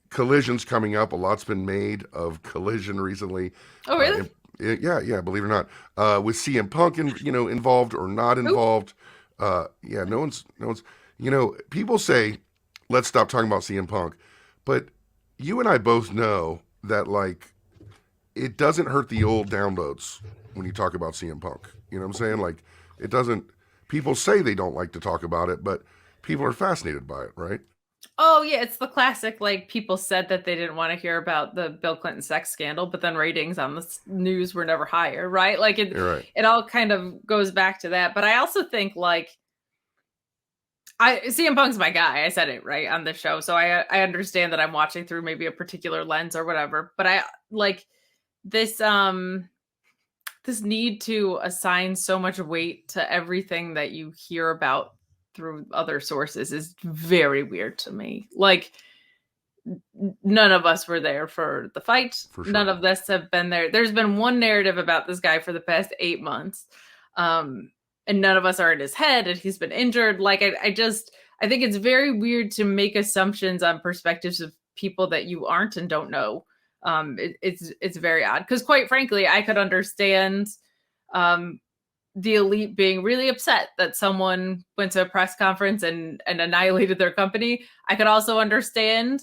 Collision's coming up. A lot's been made of Collision recently. Oh, really? Yeah, believe it or not. With CM Punk, involved or not involved. No one's, you know, people say, let's stop talking about CM Punk. But you and I both know that, like, it doesn't hurt the old downloads when you talk about CM Punk. You know what I'm saying? Like, it doesn't, people say they don't like to talk about it, but people are fascinated by it, right? Oh, yeah, it's the classic, like, people said that they didn't want to hear about the Bill Clinton sex scandal, but then ratings on the news were never higher, right? Like, it all kind of goes back to that. But I also think, like, CM Punk's my guy. I said it, right, on the show. So I understand that I'm watching through maybe a particular lens or whatever. But I, like, this need to assign so much weight to everything that you hear about through other sources is very weird to me. Like, none of us were there for the fight. For sure. None of us have been there. There's been one narrative about this guy for the past 8 months. And none of us are in his head and he's been injured. Like, I think it's very weird to make assumptions on perspectives of people that you aren't and don't know. It's very odd because quite frankly, I could understand, the Elite being really upset that someone went to a press conference and annihilated their company. I could also understand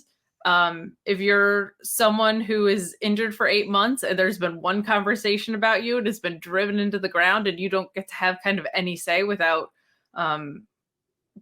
if you're someone who is injured for 8 months and there's been one conversation about you and it's been driven into the ground and you don't get to have kind of any say without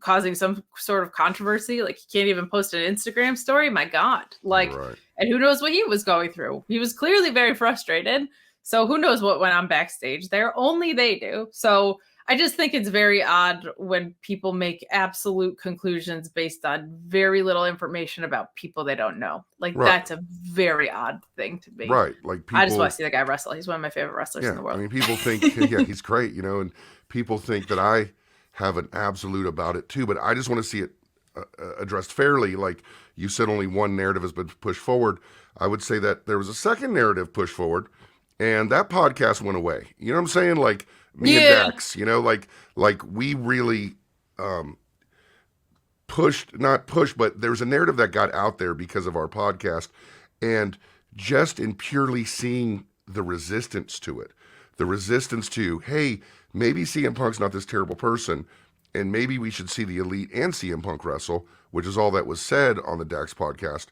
causing some sort of controversy. Like, you can't even post an Instagram story. My God. Like, and who knows what he was going through. He was clearly very frustrated. So who knows what went on backstage there? Only they do. So I just think it's very odd when people make absolute conclusions based on very little information about people they don't know. Like, that's a very odd thing to be. Right. Like, people, I just want to see the guy wrestle. He's one of my favorite wrestlers in the world. I mean, people think, he's great, you know, and people think that I have an absolute about it too, but I just want to see it addressed fairly. Like you said, only one narrative has been pushed forward. I would say that there was a second narrative pushed forward, and that podcast went away. You know what I'm saying? Like me and Dax, you know, like we really not pushed, but there's a narrative that got out there because of our podcast, and just in purely seeing the resistance to it, the resistance to, hey, maybe CM Punk's not this terrible person, and maybe we should see the Elite and CM Punk wrestle, which is all that was said on the Dax podcast.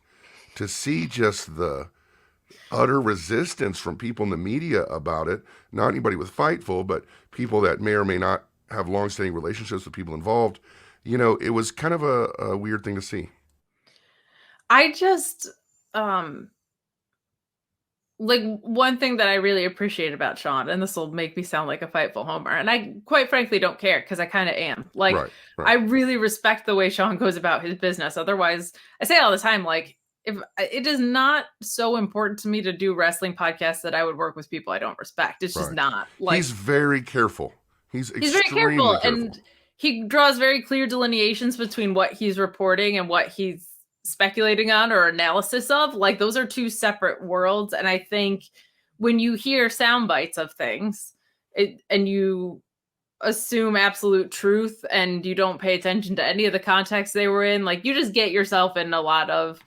To see just the utter resistance from people in the media about it, not anybody with Fightful, but people that may or may not have long-standing relationships with people involved, you know, it was kind of a weird thing to see. I just, like, one thing that I really appreciate about Sean, and this will make me sound like a Fightful homer, and I quite frankly don't care because I kind of am. Like, I really respect the way Sean goes about his business. Otherwise, I say all the time, like, if it is not so important to me to do wrestling podcasts that I would work with people I don't respect. It's just not. Like, he's very careful. He's very careful, and he draws very clear delineations between what he's reporting and what he's speculating on or analysis of. Like, those are two separate worlds. And I think when you hear sound bites of things and you assume absolute truth and you don't pay attention to any of the context they were in, like, you just get yourself in a lot of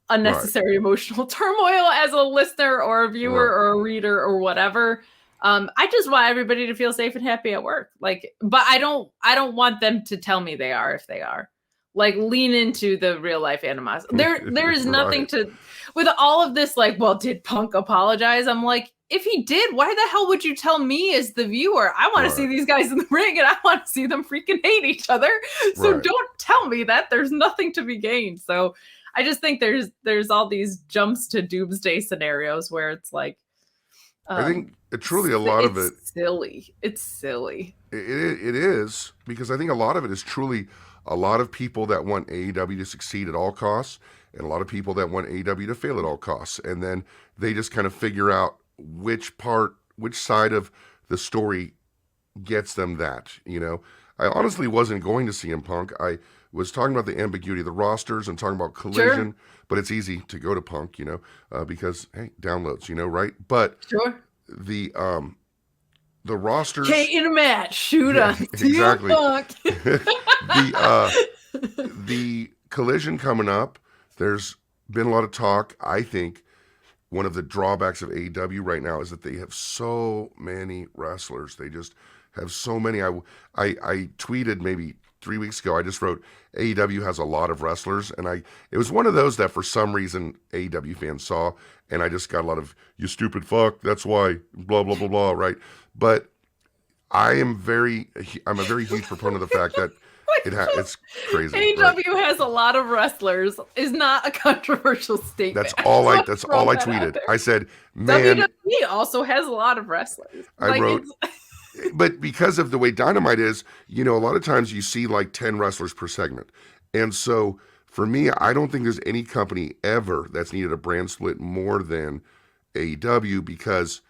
unnecessary emotional turmoil as a listener or a viewer or a reader or whatever. I just want everybody to feel safe and happy at work. Like, but I don't want them to tell me they are if they are. Like, lean into the real life animosity. There is nothing to, with all of this, like, well, did Punk apologize? I'm like, if he did, why the hell would you tell me as the viewer? I want to see these guys in the ring and I want to see them freaking hate each other. So don't tell me that. There's nothing to be gained. So I just think there's all these jumps to doomsday scenarios where it's like, I think truly a lot of it. Silly. It's silly. It is, because I think a lot of it is truly a lot of people that want AEW to succeed at all costs and a lot of people that want AEW to fail at all costs. And then they just kind of figure out which side of the story gets them that, you know. I honestly wasn't going to CM Punk. I was talking about the ambiguity of the rosters and talking about Collision, but it's easy to go to Punk, you know, because, hey, downloads, you know, right? But the rosters... Okay, in a match, shoot on exactly. Punk. The Collision coming up, there's been a lot of talk. I think one of the drawbacks of AEW right now is that they have so many wrestlers. They just have so many. I tweeted maybe 3 weeks ago, I just wrote, AEW has a lot of wrestlers, and it was one of those that for some reason AEW fans saw, and I just got a lot of, you stupid fuck, that's why, blah, blah, blah, blah, right? But I'm a very huge proponent of the fact that it's crazy. AEW has a lot of wrestlers is not a controversial statement. That's all I tweeted. I said, man. WWE also has a lot of wrestlers. I wrote, but because of the way Dynamite is, you know, a lot of times you see like 10 wrestlers per segment. And so for me, I don't think there's any company ever that's needed a brand split more than AEW, because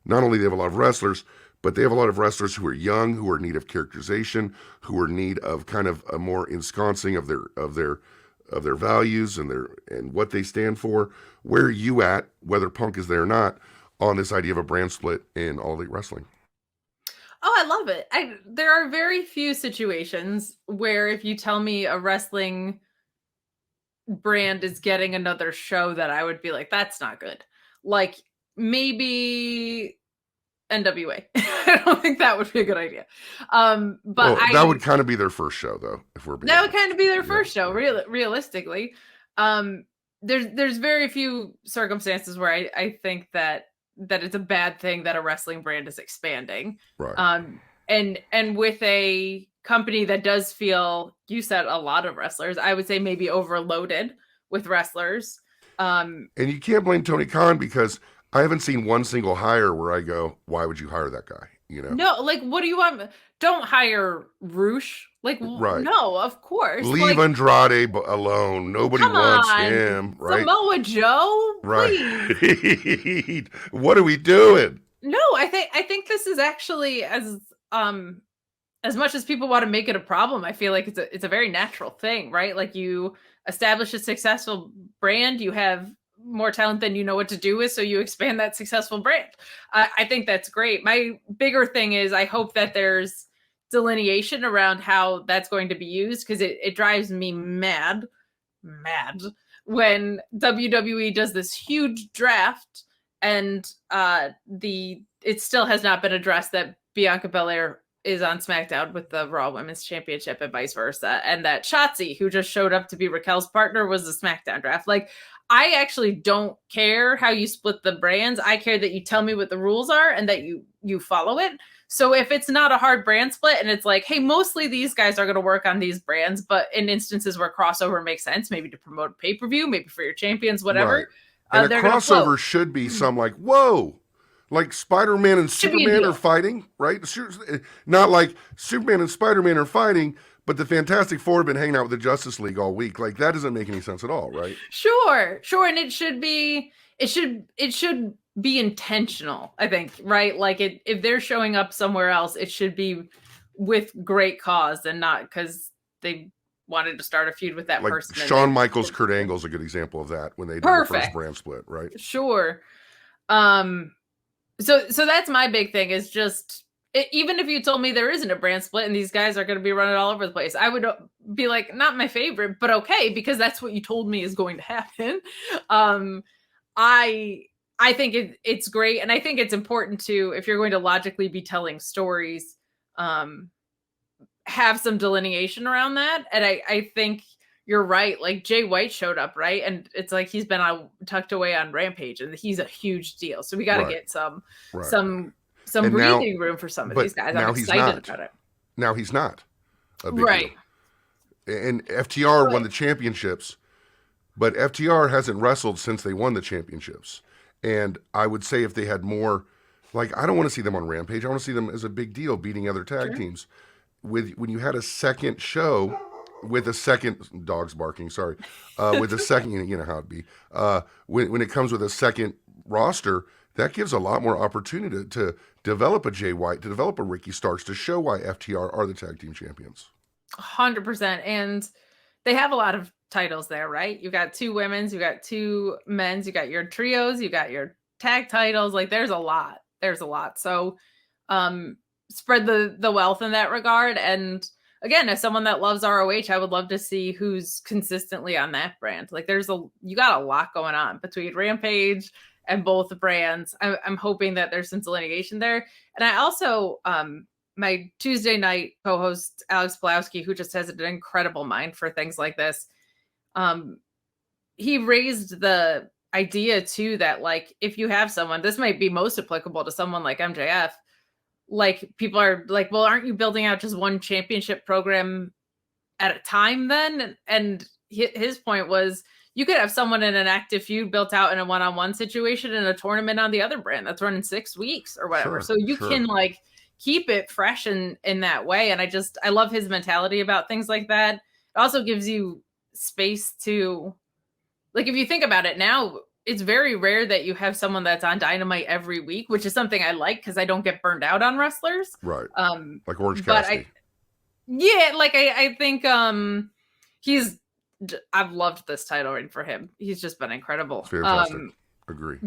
not only they have a lot of wrestlers, but they have a lot of wrestlers who are young, who are in need of characterization, who are in need of kind of a more ensconcing of their values and what they stand for. Where are you at, whether Punk is there or not, on this idea of a brand split in All Elite Wrestling? Oh, I love it. There are very few situations where if you tell me a wrestling brand is getting another show that I would be like, that's not good. Like, maybe NWA. I don't think that would be a good idea. But that would kind of be their first show, though. If we're being that honest. Would kind of be their first show, realistically. There's very few circumstances where I think that it's a bad thing that a wrestling brand is expanding. Right. And with a company that does feel, you said a lot of wrestlers, I would say maybe overloaded with wrestlers. And you can't blame Tony Khan, because I haven't seen one single hire where I go, why would you hire that guy? You know? No, like, what do you want? Don't hire Roosh. Like, no, of course. Leave Andrade alone. Nobody wants him. Right? Samoa Joe? Right. What are we doing? No, I think this is actually as much as people want to make it a problem, I feel like it's a very natural thing, right? Like, you establish a successful brand, you have more talent than you know what to do with, so you expand that successful brand. I think that's great. My bigger thing is I hope that there's delineation around how that's going to be used, because it drives me mad when WWE does this huge draft and it still has not been addressed that Bianca Belair is on SmackDown with the Raw Women's Championship and vice versa, and that Shotzi, who just showed up to be Raquel's partner, was the SmackDown draft. Like, I actually don't care how you split the brands. I care that you tell me what the rules are and that you follow it. So if it's not a hard brand split and it's like, hey, mostly these guys are going to work on these brands, but in instances where crossover makes sense, maybe to promote a pay-per-view, maybe for your champions, whatever. Right. And a crossover should be some like, whoa, like Spider-Man and Superman are fighting, right? Not like Superman and Spider-Man are fighting, but the Fantastic Four have been hanging out with the Justice League all week. Like, that doesn't make any sense at all, right? Sure. And it should be intentional, I think, right? Like, if they're showing up somewhere else, it should be with great cause and not because they wanted to start a feud with that Like person. Shawn Michaels, Kurt Angle's a good example of that when they did the first brand split, right? Sure. So that's my big thing is just even if you told me there isn't a brand split and these guys are going to be running all over the place, I would be like, not my favorite, but okay, because that's what you told me is going to happen. I think it's great, and I think it's important to, if you're going to logically be telling stories, have some delineation around that. And I think you're right. Like Jay White showed up, right? And it's like he's been tucked away on Rampage, and he's a huge deal. So we got to get some breathing room for some of these guys. I'm excited about it. Now he's not a big right. deal. And FTR won the championships, but FTR hasn't wrestled since they won the championships. And I would say if they had more, like, I don't want to see them on Rampage. I want to see them as a big deal, beating other tag teams. When you had a second show with a second, dogs barking, sorry, with a second, you know how it'd be. When it comes with a second roster, that gives a lot more opportunity to develop a Jay White, to develop a Ricky Starks, to show why FTR are the tag team champions. 100%. And they have a lot of titles there, right? You got 2 women's, you got 2 men's, you got your trios, you got your tag titles. Like there's a lot. So spread the wealth in that regard. And again, as someone that loves ROH, I would love to see who's consistently on that brand. Like you got a lot going on between Rampage and both the brands. I'm hoping that there's some delineation there. And I also, my Tuesday night co-host, Alex Pulowski, who just has an incredible mind for things like this, he raised the idea too that, like, if you have someone, this might be most applicable to someone like MJF, like people are like, well, aren't you building out just one championship program at a time then? And his point was, you could have someone in an active feud built out in a one-on-one situation in a tournament on the other brand that's running 6 weeks or whatever. So you can like keep it fresh in that way. And I love his mentality about things like that. It also gives you space to, like, if you think about it now, it's very rare that you have someone that's on Dynamite every week, which is something I like because I don't get burned out on wrestlers. Right. Like Orange Cassidy. I think I've loved this title reign for him. He's just been incredible. It's fantastic. Agree.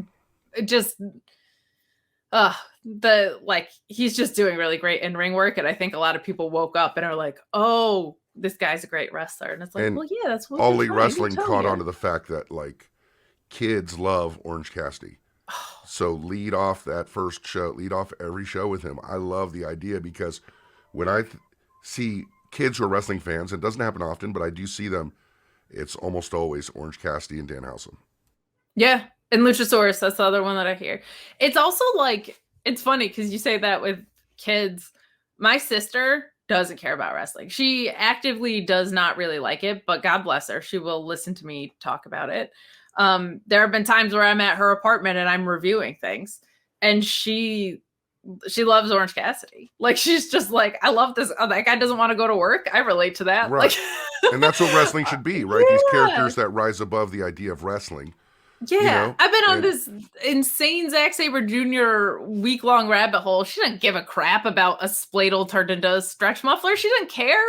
He's just doing really great in-ring work. And I think a lot of people woke up and are like, oh, this guy's a great wrestler. And it's like, well, yeah, that's what All Elite Wrestling caught on to the fact that, like, kids love Orange Cassidy. So lead off that first show, lead off every show with him. I love the idea because when I see kids who are wrestling fans, it doesn't happen often, but I do see them, it's almost always Orange Cassidy and Danhausen. Yeah. And Luchasaurus, that's the other one that I hear. It's also like, it's funny because you say that with kids. My sister doesn't care about wrestling. She actively does not really like it, but God bless her. She will listen to me talk about it. There have been times where I'm at her apartment and I'm reviewing things, and she loves Orange Cassidy. Like, she's just like, I love this. Oh, that guy doesn't want to go to work. I relate to that. Right. Like, and that's what wrestling should be, right? Yeah. These characters that rise above the idea of wrestling. Yeah. You know? I've been on this insane Zack Sabre Jr. week-long rabbit hole. She doesn't give a crap about a spladle turned into a stretch muffler. She doesn't care.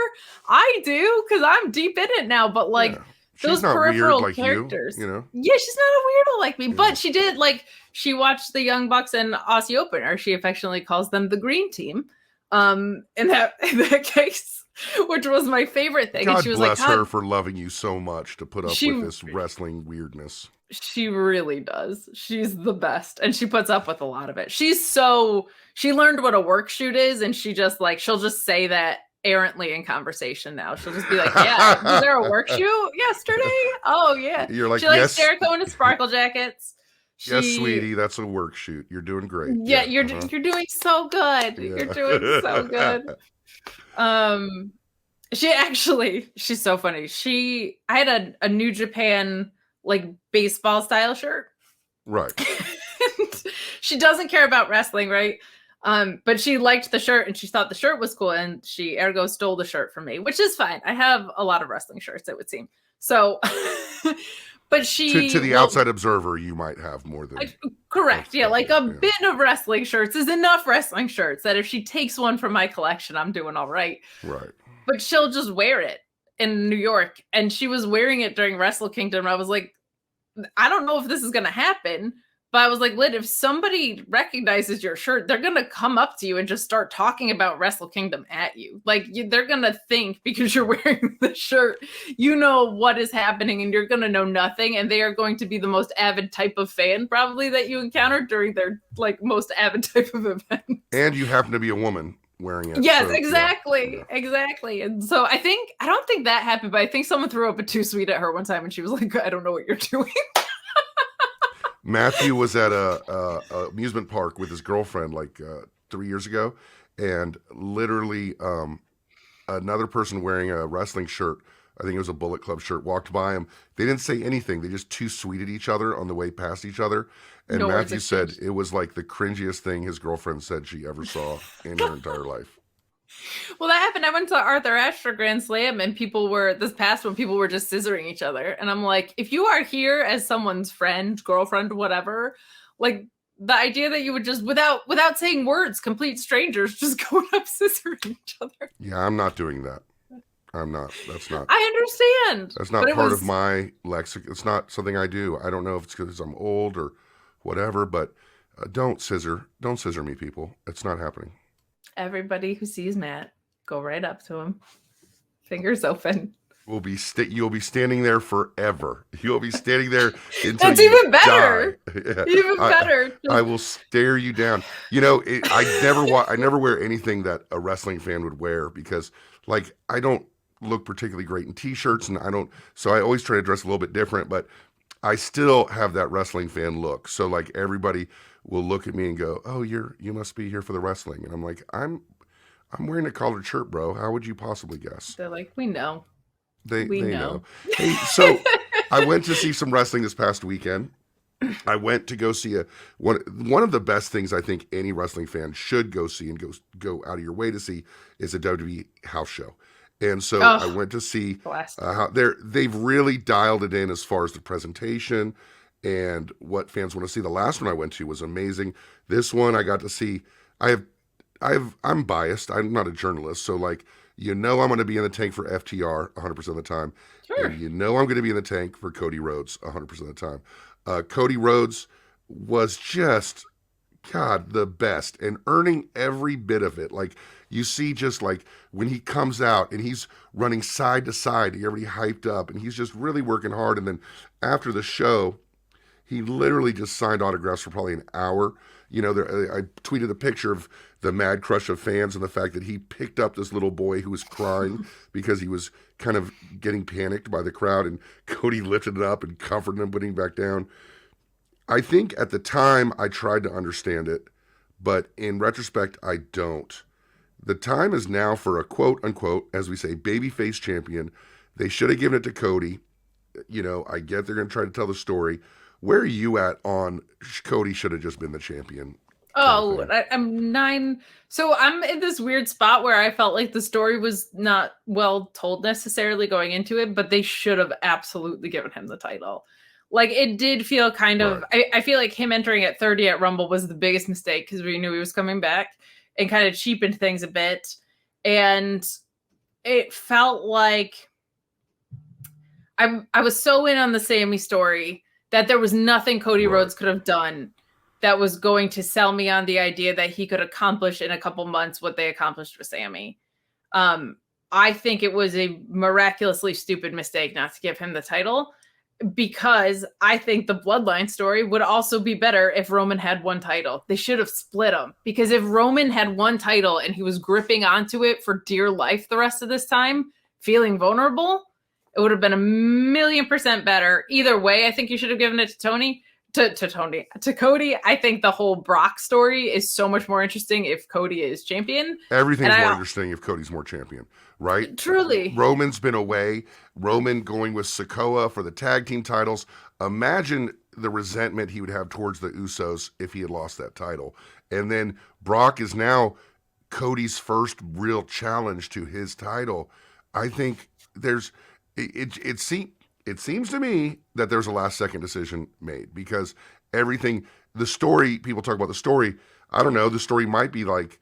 I do, because I'm deep in it now. But like, yeah. Those peripheral like characters, you know? Yeah, she's not a weirdo like me, but she did, like, she watched the Young Bucks and Aussie Opener. She affectionately calls them the Green Team. In that case, which was my favorite thing. God and she was bless like, her for loving you so much to put up with this wrestling weirdness. She really does. She's the best, and she puts up with a lot of it. She learned what a work shoot is, and she just like, she'll just say that errantly in conversation now. She'll just be like, yeah, was there a work shoot yesterday? Oh yeah. You're like, she likes yes. Jericho in his sparkle jackets. Yes, sweetie, that's a work shoot. You're doing great. Yeah, you're doing so good. Yeah. You're doing so good. She's so funny. I had a New Japan like baseball style shirt. Right. She doesn't care about wrestling, right? But she liked the shirt and she thought the shirt was cool, and she ergo stole the shirt from me, which is fine. I have a lot of wrestling shirts, it would seem. So, but she to the outside observer, you might have more than correct. Yeah, like a bin of wrestling shirts is enough wrestling shirts that if she takes one from my collection, I'm doing all right. Right. But she'll just wear it. in New York, and she was wearing it during Wrestle Kingdom. I was like, I don't know if this is going to happen, but I was like, Lid, if somebody recognizes your shirt, they're going to come up to you and just start talking about Wrestle Kingdom at you. Like, they're going to think because you're wearing the shirt, you know what is happening, and you're going to know nothing. And they are going to be the most avid type of fan probably that you encounter during their like most avid type of event. And you happen to be a woman wearing it. Yes, so, exactly. Exactly. And so I don't think that happened, but I think someone threw up a too sweet at her one time and she was like, I don't know what you're doing. Matthew was at a amusement park with his girlfriend like 3 years ago, and literally another person wearing a wrestling shirt, I think it was a Bullet Club shirt, walked by him. They didn't say anything. They just too sweeted each other on the way past each other. And No Matthew words said exchanged. it was like the cringiest thing his girlfriend said she ever saw in her entire life. Well, that happened. I went to Arthur Ashe for Grand Slam, and people were just scissoring each other. And I'm like, if you are here as someone's friend, girlfriend, whatever, like the idea that you would just without saying words, complete strangers, just going up scissoring each other. Yeah, I'm not doing that. I'm not. That's not. I understand. That's not but it part was- of my lexicon. It's not something I do. I don't know if it's because I'm old or whatever, but don't scissor me, people. It's not happening. Everybody who sees Matt, go right up to him, fingers open. You'll be standing there forever. You'll be standing there until That's you even better. die. Yeah. Even better. I will stare you down. You know, I never wear anything that a wrestling fan would wear because, like, I don't look particularly great in t-shirts, and so I always try to dress a little bit different, but I still have that wrestling fan look. So like everybody will look at me and go, "Oh, you must be here for the wrestling," and I'm like, I'm wearing a collared shirt, bro. How would you possibly guess? They're like, we know. They We know. know. Hey, so I went to see some wrestling this past weekend. I went to go see one of the best things I think any wrestling fan should go see and go out of your way to see is a WWE house show. And so I went to see Blast. how they've really dialed it in as far as the presentation and what fans want to see. The last one I went to was amazing. This one I got to see. I'm biased. I'm not a journalist, so like I'm going to be in the tank for FTR 100% of the time. Sure. And I'm going to be in the tank for Cody Rhodes 100% of the time. Cody Rhodes was just, God, the best and earning every bit of it. Like you see just like when he comes out and he's running side to side, everybody hyped up and he's just really working hard. And then after the show, he literally just signed autographs for probably an hour. You know, I tweeted a picture of the mad crush of fans and the fact that he picked up this little boy who was crying because he was kind of getting panicked by the crowd, and Cody lifted it up and comforted him, putting him back down. I think at the time I tried to understand it, but in retrospect, I don't. The time is now for a quote unquote, as we say, babyface champion. They should have given it to Cody. You know, I get they're going to try to tell the story. Where are you at on Cody should have just been the champion? Oh, I'm 9. So I'm in this weird spot where I felt like the story was not well told necessarily going into it, but they should have absolutely given him the title. Like it did feel kind of, I feel like him entering at 30 at Rumble was the biggest mistake because we knew he was coming back and kind of cheapened things a bit. And it felt like I was so in on the Sammy story that there was nothing Cody Rhodes could have done that was going to sell me on the idea that he could accomplish in a couple months what they accomplished with Sammy. I think it was a miraculously stupid mistake not to give him the title, because I think the Bloodline story would also be better if Roman had one title. They should have split them, because if Roman had one title and he was gripping onto it for dear life the rest of this time, feeling vulnerable, it would have been 1,000,000% better. Either way, I think you should have given it to Tony. To Cody. I think the whole Brock story is so much more interesting if Cody is champion. Everything's more interesting if Cody's more champion, right? Truly. Roman's been away. Roman going with Sikoa for the tag team titles. Imagine the resentment he would have towards the Usos if he had lost that title. And then Brock is now Cody's first real challenge to his title. I think it seems to me that there's a last second decision made, because the story, people talk about the story. I don't know. The story might be like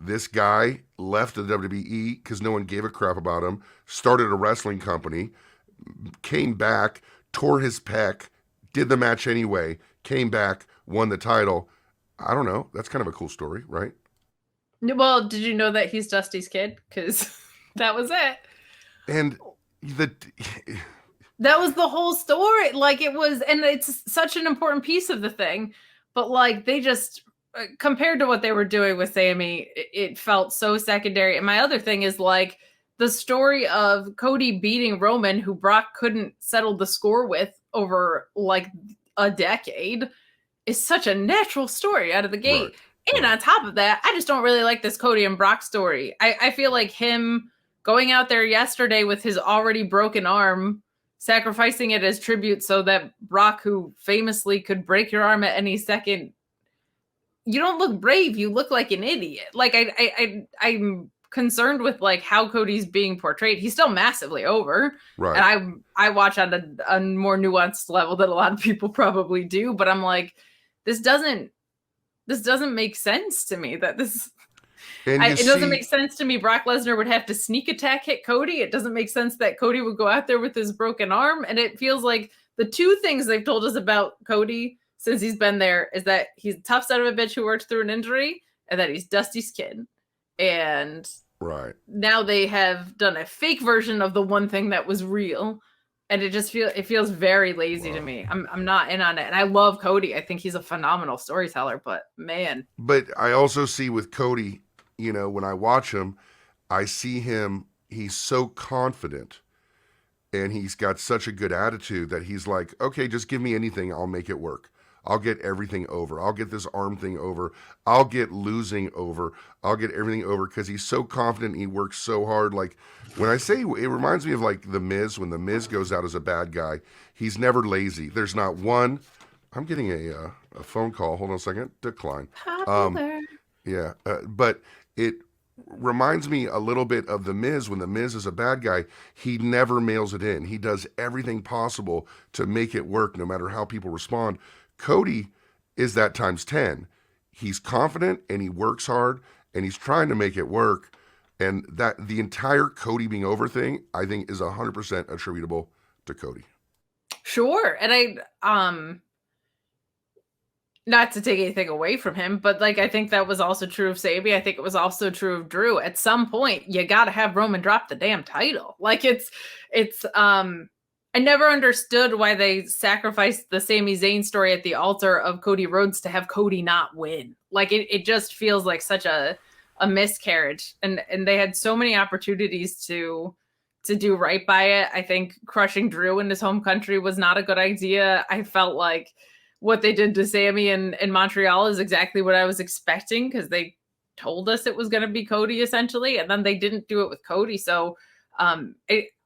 This guy left the WWE because no one gave a crap about him, started a wrestling company, came back, tore his pec, did the match anyway, came back, won the title. I don't know. That's kind of a cool story, right? Well, did you know that he's Dusty's kid? Because that was it. And that was the whole story. Like, it was, and it's such an important piece of the thing. But like, they just, compared to what they were doing with Sami, it felt so secondary. And my other thing is like the story of Cody beating Roman, who Brock couldn't settle the score with over like a decade, is such a natural story out of the gate. Right. And on top of that, I just don't really like this Cody and Brock story. I feel like him going out there yesterday with his already broken arm, sacrificing it as tribute so that Brock, who famously could break your arm at any second, you don't look brave. You look like an idiot. Like, I'm concerned with like how Cody's being portrayed. He's still massively over. Right. And I watch on a more nuanced level than a lot of people probably do. But I'm like, this doesn't make sense to me that this... it doesn't make sense to me Brock Lesnar would have to sneak attack hit Cody. It doesn't make sense that Cody would go out there with his broken arm. And it feels like the two things they've told us about Cody since he's been there is that he's a tough son of a bitch who worked through an injury and that he's Dusty's kid. And now they have done a fake version of the one thing that was real. And it just feels very lazy to me. I'm not in on it. And I love Cody. I think he's a phenomenal storyteller, but man. But I also see with Cody, you know, when I watch him, I see him, he's so confident and he's got such a good attitude that he's like, okay, just give me anything. I'll make it work. I'll get everything over. I'll get this arm thing over. I'll get losing over. I'll get everything over because he's so confident. He works so hard. Like when I say, it reminds me of like The Miz. When The Miz goes out as a bad guy, he's never lazy. There's not one. I'm getting a phone call. Hold on a second. Decline. Yeah, but it reminds me a little bit of The Miz. When The Miz is a bad guy, he never mails it in. He does everything possible to make it work no matter how people respond. Cody is that times 10. He's confident and he works hard and he's trying to make it work. And that the entire Cody being over thing, I think, is 100% attributable to Cody. Sure. And not to take anything away from him, but like, I think that was also true of Sami. I think it was also true of Drew. At some point, you got to have Roman drop the damn title. Like I never understood why they sacrificed the Sami Zayn story at the altar of Cody Rhodes to have Cody not win. Like it just feels like such a miscarriage. And they had so many opportunities to do right by it. I think crushing Drew in his home country was not a good idea. I felt like what they did to Sami in Montreal is exactly what I was expecting because they told us it was going to be Cody essentially, and then they didn't do it with Cody. So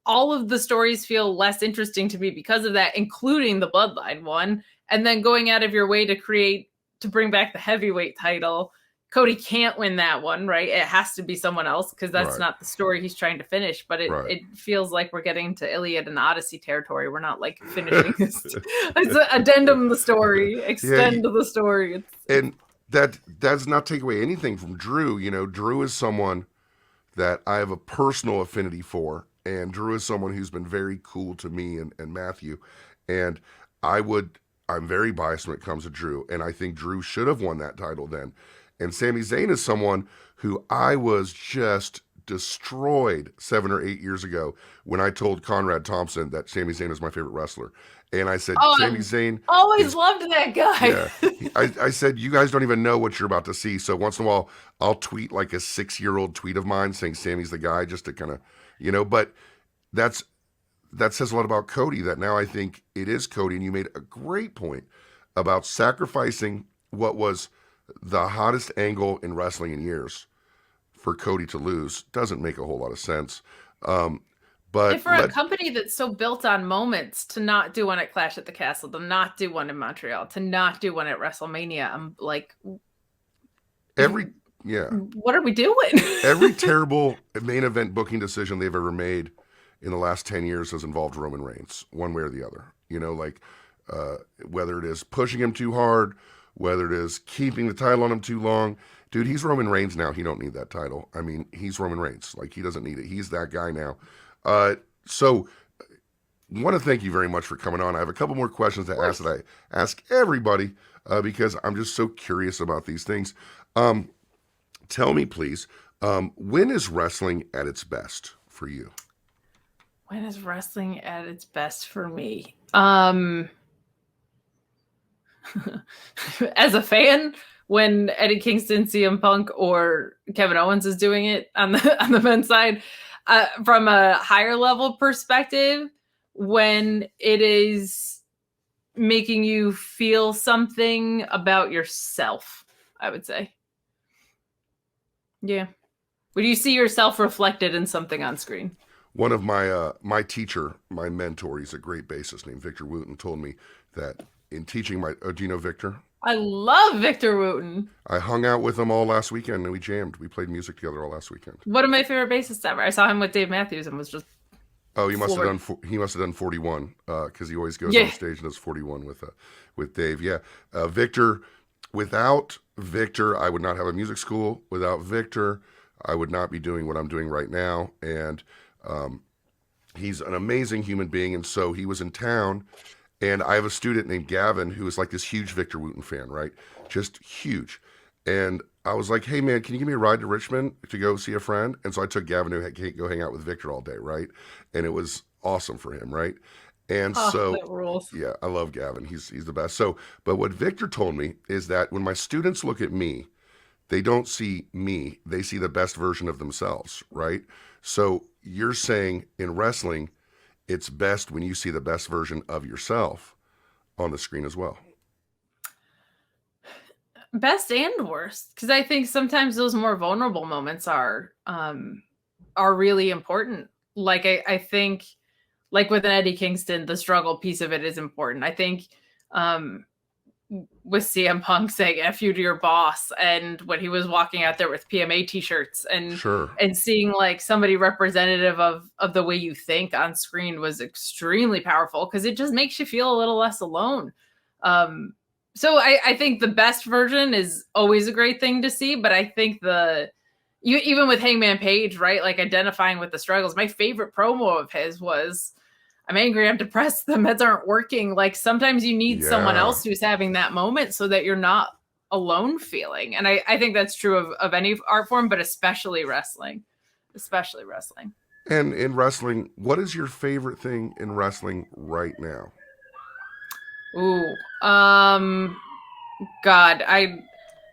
all of the stories feel less interesting to me because of that, including the Bloodline one. And then going out of your way to bring back the heavyweight title. Cody can't win that one, right? It has to be someone else because that's not the story he's trying to finish. But it feels like we're getting to Iliad and Odyssey territory. We're not like finishing this. It's addendum the story, extend the story. And that does not take away anything from Drew. You know, Drew is someone that I have a personal affinity for. And Drew is someone who's been very cool to me and Matthew. And I'm very biased when it comes to Drew. And I think Drew should have won that title then. And Sami Zayn is someone who I was just destroyed 7 or 8 years ago when I told Conrad Thompson that Sami Zayn is my favorite wrestler. And I said, Sami Zayn... Always loved that guy. Yeah. I said, you guys don't even know what you're about to see. So once in a while, I'll tweet like a 6-year-old tweet of mine saying Sammy's the guy just to kind of... You know, but that says a lot about Cody, that now I think it is Cody. And you made a great point about sacrificing what was the hottest angle in wrestling in years for Cody to lose. Doesn't make a whole lot of sense. But for a company that's so built on moments, to not do one at Clash at the Castle, to not do one in Montreal, to not do one at WrestleMania, I'm like... What are we doing? Every terrible main event booking decision they've ever made in the last 10 years has involved Roman Reigns, one way or the other. You know, like whether it is pushing him too hard, whether it is keeping the title on him too long, Dude, he's Roman Reigns now. He don't need that title. I mean, he's Roman Reigns. Like, he doesn't need it. He's that guy now. So, want to thank you very much for coming on. I have a couple more questions to ask that I ask everybody because I'm just so curious about these things. Tell me, please, when is wrestling at its best for you? When is wrestling at its best for me? As a fan, when Eddie Kingston, CM Punk, or Kevin Owens is doing it on the men's side, from a higher level perspective, when it is making you feel something about yourself, I would say. Yeah. When you see yourself reflected in something on screen. One of my teacher, my mentor, he's a great bassist named Victor Wooten, told me that in teaching do you know Victor? I love Victor Wooten. I hung out with him all last weekend and we jammed. We played music together all last weekend. One of my favorite bassists ever. I saw him with Dave Matthews and was just he must have done 41 because he always goes on stage and does 41 with Dave. Yeah, Victor. Without Victor, I would not have a music school. Without Victor, I would not be doing what I'm doing right now. And he's an amazing human being. And so he was in town. And I have a student named Gavin who is like this huge Victor Wooten fan, right? Just huge. And I was like, hey, man, can you give me a ride to Richmond to go see a friend? And so I took Gavin to go hang out with Victor all day, right? And it was awesome for him, right? And that rules. Yeah, I love Gavin. He's the best. So, but what Victor told me is that when my students look at me, they don't see me. They see the best version of themselves, right? So you're saying in wrestling, it's best when you see the best version of yourself on the screen as well. Best and worst, because I think sometimes those more vulnerable moments are really important. Like I think, like with an Eddie Kingston, the struggle piece of it is important. I think with CM Punk saying "F you to your boss," and when he was walking out there with PMA t-shirts and seeing like somebody representative of the way you think on screen was extremely powerful because it just makes you feel a little less alone. So I think the best version is always a great thing to see, but I think even with Hangman Page, right? Like identifying with the struggles. My favorite promo of his was, I'm angry, I'm depressed, the meds aren't working. Like sometimes you need someone else who's having that moment so that you're not alone feeling. And I think that's true of any art form, but especially wrestling. And in wrestling, what is your favorite thing in wrestling right now? Ooh, God, I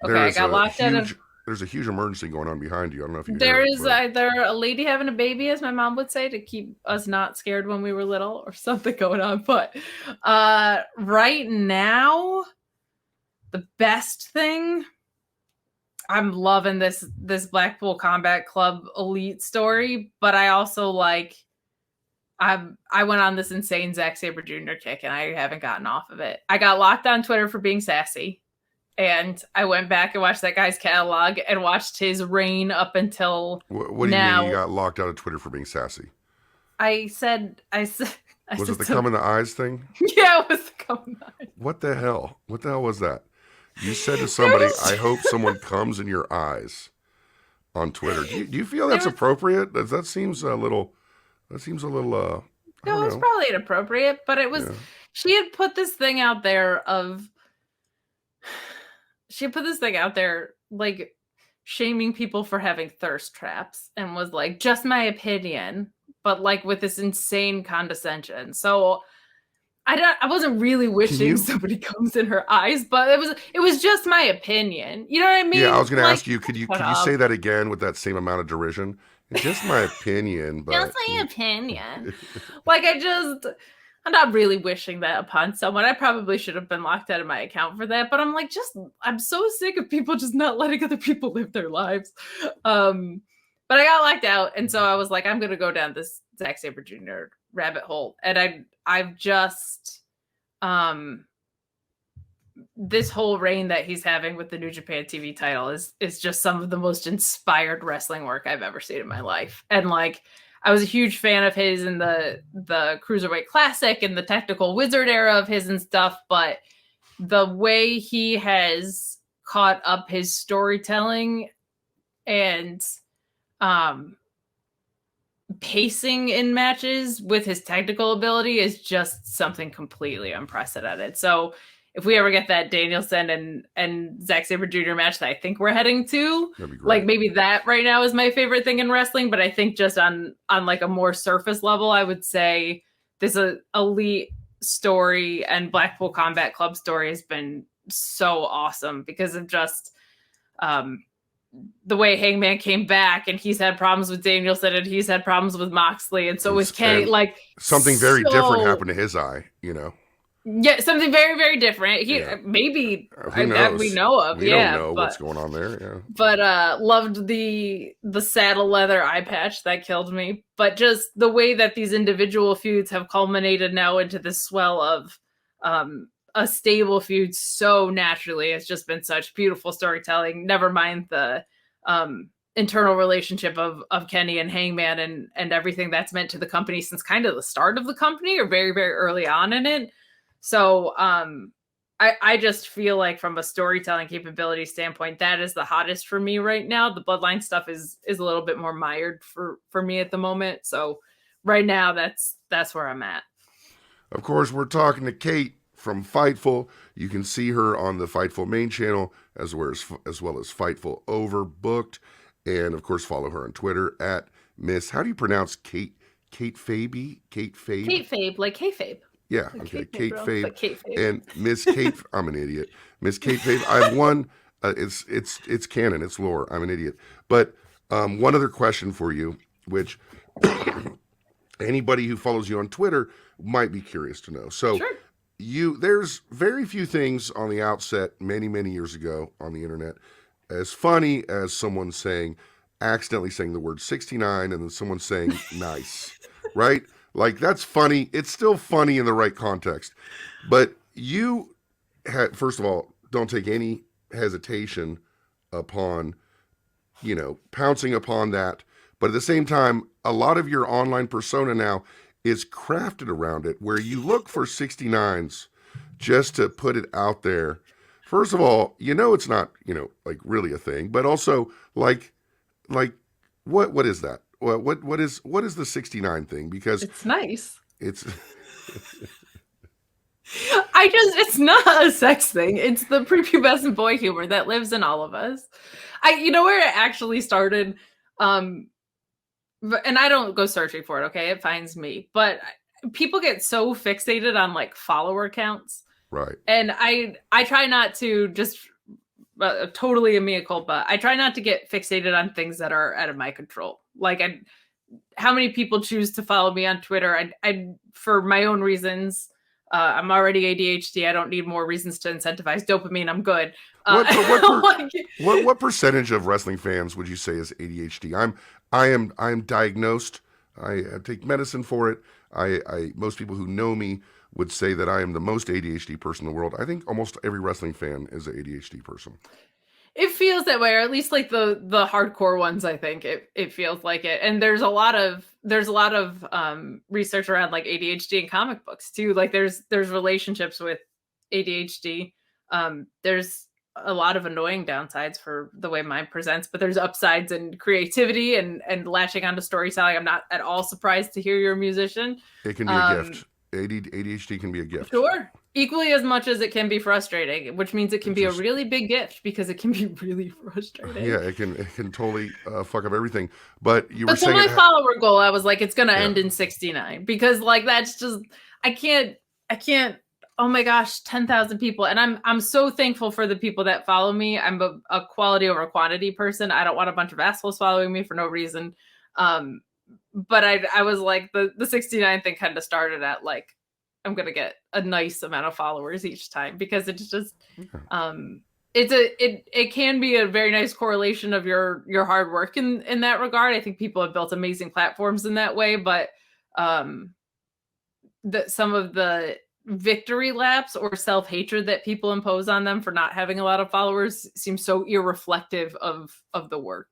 got locked out of. There's a huge emergency going on behind you. I don't know if you. There is either a lady having a baby, as my mom would say, to keep us not scared when we were little, or something going on. But right now, the best thing, I'm loving this Blackpool Combat Club Elite story, but I also like. I went on this insane Zack Sabre Jr. kick, and I haven't gotten off of it. I got locked on Twitter for being sassy, and I went back and watched that guy's catalog and watched his reign up until What do you mean you got locked out of Twitter for being sassy? I said. Was it the cum in the eyes thing? Yeah, it was the cum in the eyes. What the hell? What the hell was that? You said to somebody, I hope someone comes in your eyes on Twitter. Do you feel that's appropriate? That seems a little... No, it was probably inappropriate, but it was. Yeah. She had put this thing out there like shaming people for having thirst traps, and was like, just my opinion, but like with this insane condescension. So I wasn't really wishing somebody comes in her eyes, but it was just my opinion. You know what I mean? Yeah, I was going to ask you, could you say that again with that same amount of derision? It's just my opinion, but just my opinion. Like I'm not really wishing that upon someone. I probably should have been locked out of my account for that, but I'm like, I'm so sick of people just not letting other people live their lives. But I got locked out, and so I was like, I'm gonna go down this Zack Sabre Jr. rabbit hole, and I've just this whole reign that he's having with the New Japan TV title is just some of the most inspired wrestling work I've ever seen in my life. And like, I was a huge fan of his in the Cruiserweight Classic and the Technical Wizard era of his and stuff, but the way he has caught up his storytelling and pacing in matches with his technical ability is just something completely unprecedented. So if we ever get that Danielson and Zack Sabre Jr. match that I think we're heading to, like maybe that right now is my favorite thing in wrestling. But I think just on like a more surface level, I would say this Elite story and Blackpool Combat Club story has been so awesome because of just the way Hangman came back, and he's had problems with Danielson and he's had problems with Moxley, and so was Kenny. Like something very different happened to his eye, you know. Yeah, something very, very different. Maybe that we know of. We don't know what's going on there. Yeah, but loved the saddle leather eye patch that killed me. But just the way that these individual feuds have culminated now into this swell of a stable feud so naturally. It's just been such beautiful storytelling. Never mind the internal relationship of Kenny and Hangman and everything that's meant to the company since kind of the start of the company or very, very early on in it. So I just feel like from a storytelling capability standpoint, that is the hottest for me right now. The Bloodline stuff is a little bit more mired for me at the moment. So right now that's where I'm at. Of course, we're talking to Kate from Fightful. You can see her on the Fightful main channel as well as Fightful Overbooked. And of course, follow her on Twitter at Miss, how do you pronounce Kate? Kate Fabe? Kate Fabe? Kate Fabe, like kayfabe. Yeah, okay. Kate Fabe. Like Kate Fabe. And Miss Kate, I'm an idiot. Miss Kate Fabe, I have one, it's canon, it's lore, I'm an idiot. But one other question for you, which anybody who follows you on Twitter might be curious to know. So sure. There's very few things on the outset many, many years ago on the internet as funny as someone accidentally saying the word 69 and then someone saying nice, right? Like, that's funny. It's still funny in the right context. But you had, first of all, don't take any hesitation upon, pouncing upon that. But at the same time, a lot of your online persona now is crafted around it, where you look for 69s just to put it out there. First of all, it's not, like really a thing, but also like what is that? What is the 69 thing? Because it's nice. It's it's not a sex thing. It's the prepubescent boy humor that lives in all of us. Where it actually started, and I don't go searching for it, okay? It finds me. But people get so fixated on like follower counts. Right. And I try not to just totally a mea culpa. I try not to get fixated on things that are out of my control. Like how many people choose to follow me on Twitter? I for my own reasons. I'm already ADHD. I don't need more reasons to incentivize dopamine. I'm good. What percentage of wrestling fans would you say is ADHD? I am diagnosed. I take medicine for it. Most people who know me would say that I am the most ADHD person in the world. I think almost every wrestling fan is an ADHD person. It feels that way, or at least like the hardcore ones. I think it feels like it. And there's a lot of research around like ADHD in comic books too. Like there's relationships with ADHD. There's a lot of annoying downsides for the way mine presents, but there's upsides in creativity and latching onto storytelling. I'm not at all surprised to hear you're a musician. It can be a gift. ADHD can be a gift. Sure. Equally as much as it can be frustrating, which means it can be a really big gift because it can be really frustrating. Yeah, it can totally fuck up everything. But you were saying my follower goal, I was like, it's going to end in 69 because like that's just I can't. Oh my gosh, 10,000 people, and I'm so thankful for the people that follow me. I'm a quality over quantity person. I don't want a bunch of assholes following me for no reason. But I was like the 69 thing kind of started at like I'm gonna get a nice amount of followers each time because it's just it can be a very nice correlation of your hard work in that regard. I think people have built amazing platforms in that way, but some of the victory laps or self-hatred that people impose on them for not having a lot of followers seems so irreflective of the work.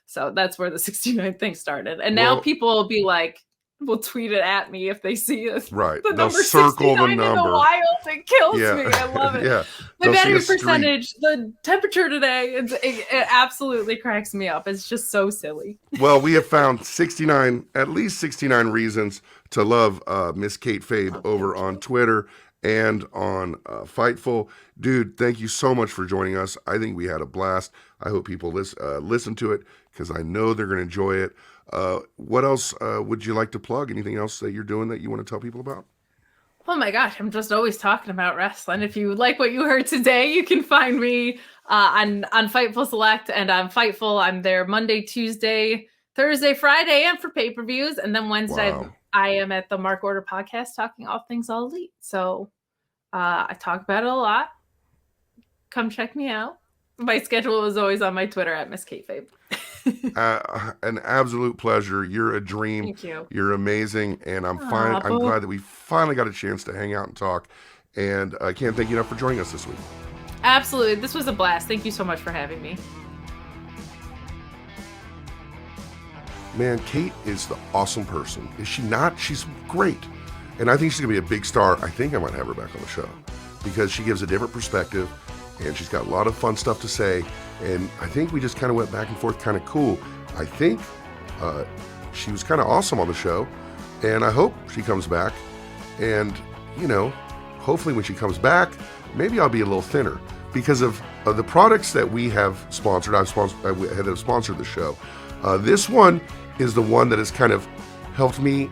So that's where the 69 thing started. And now people will be like, will tweet it at me if they see it. Right. The They'll number circle the 69 in the number. wild. It kills Yeah. me. I love it. Yeah. My They'll see battery a streak. percentage, the temperature today, it absolutely cracks me up. It's just so silly. Well, we have found at least 69 reasons to love Miss Kate Fabe over on Twitter and on Fightful. Dude, thank you so much for joining us. I think we had a blast. I hope people listen to it because I know they're going to enjoy it. What else would you like to plug? Anything else that you're doing that you want to tell people about? Oh my gosh, I'm just always talking about wrestling. If you like what you heard today, you can find me on Fightful Select and on Fightful. I'm there Monday, Tuesday, Thursday, Friday, and for pay-per-views. And then Wednesday, Wow. I am at the Mark Order podcast talking all things All Elite. So I talk about it a lot. Come check me out. My schedule is always on my Twitter at Miss Kate Fabe. An absolute pleasure. You're a dream. Thank you. You're amazing, and I'm glad that we finally got a chance to hang out and talk. And I can't thank you enough for joining us this week. Absolutely. This was a blast. Thank you so much for having me. Man, Kate is the awesome person. Is she not? She's great. And I think she's going to be a big star. I think I might have her back on the show because she gives a different perspective and she's got a lot of fun stuff to say. And I think we just kind of went back and forth kind of cool. I think she was kind of awesome on the show. And I hope she comes back. And, you know, hopefully when she comes back, maybe I'll be a little thinner because of the products that we have sponsored. I've sponsored the show. This one is the one that has kind of helped me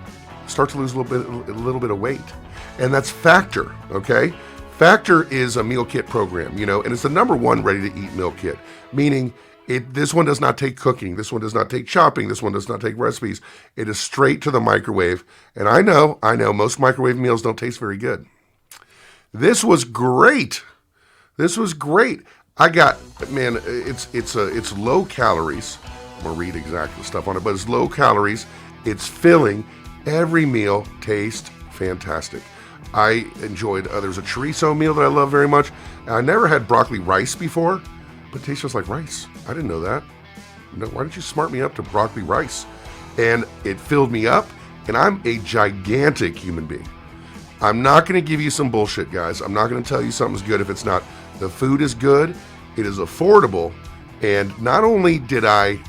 start to lose a little bit of weight, and that's Factor. Okay, Factor is a meal kit program, you know, and it's the #1 ready-to-eat meal kit. Meaning, this one does not take cooking, this one does not take chopping, this one does not take recipes. It is straight to the microwave, and I know most microwave meals don't taste very good. This was great. I got, man, it's low calories. I'm gonna read exactly the stuff on it, but it's low calories, it's filling, every meal tastes fantastic. I enjoyed, there's a chorizo meal that I love very much. I never had broccoli rice before, but it tastes just like rice. I didn't know that. No, why didn't you smart me up to broccoli rice? And it filled me up, and I'm a gigantic human being. I'm not gonna give you some bullshit, guys. I'm not gonna tell you something's good if it's not. The food is good, it is affordable, and not only did I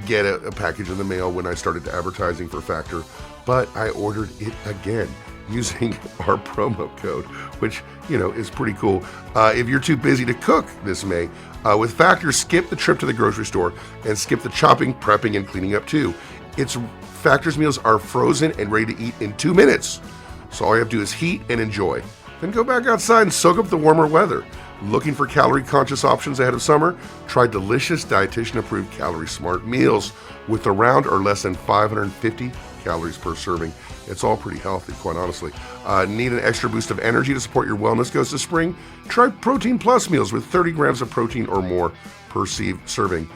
get a package in the mail when I started advertising for Factor, but I ordered it again using our promo code, which, you know, is pretty cool. If you're too busy to cook this May, with Factor, skip the trip to the grocery store and skip the chopping, prepping, and cleaning up too. Factor's meals are frozen and ready to eat in 2 minutes. So all you have to do is heat and enjoy. Then go back outside and soak up the warmer weather. Looking for calorie-conscious options ahead of summer? Try delicious, dietitian-approved calorie-smart meals with around or less than 550 calories per serving. It's all pretty healthy, quite honestly. Need an extra boost of energy to support your wellness goes to spring? Try Protein Plus meals with 30 grams of protein or more per serving.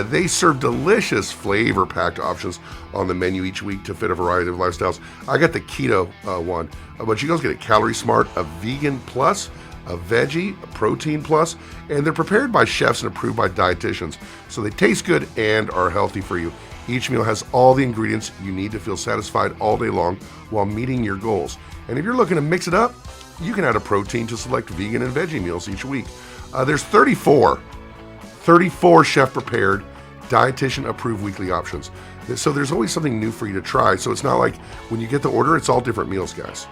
They serve delicious flavor-packed options on the menu each week to fit a variety of lifestyles. I got the keto one, but you guys get a Calorie Smart, a Vegan Plus, a Veggie, a Protein Plus, and they're prepared by chefs and approved by dietitians, so they taste good and are healthy for you. Each meal has all the ingredients you need to feel satisfied all day long while meeting your goals. And if you're looking to mix it up, you can add a protein to select vegan and veggie meals each week. There's 34 chef-prepared, dietitian-approved weekly options. So there's always something new for you to try. So it's not like when you get the order, it's all different meals, guys.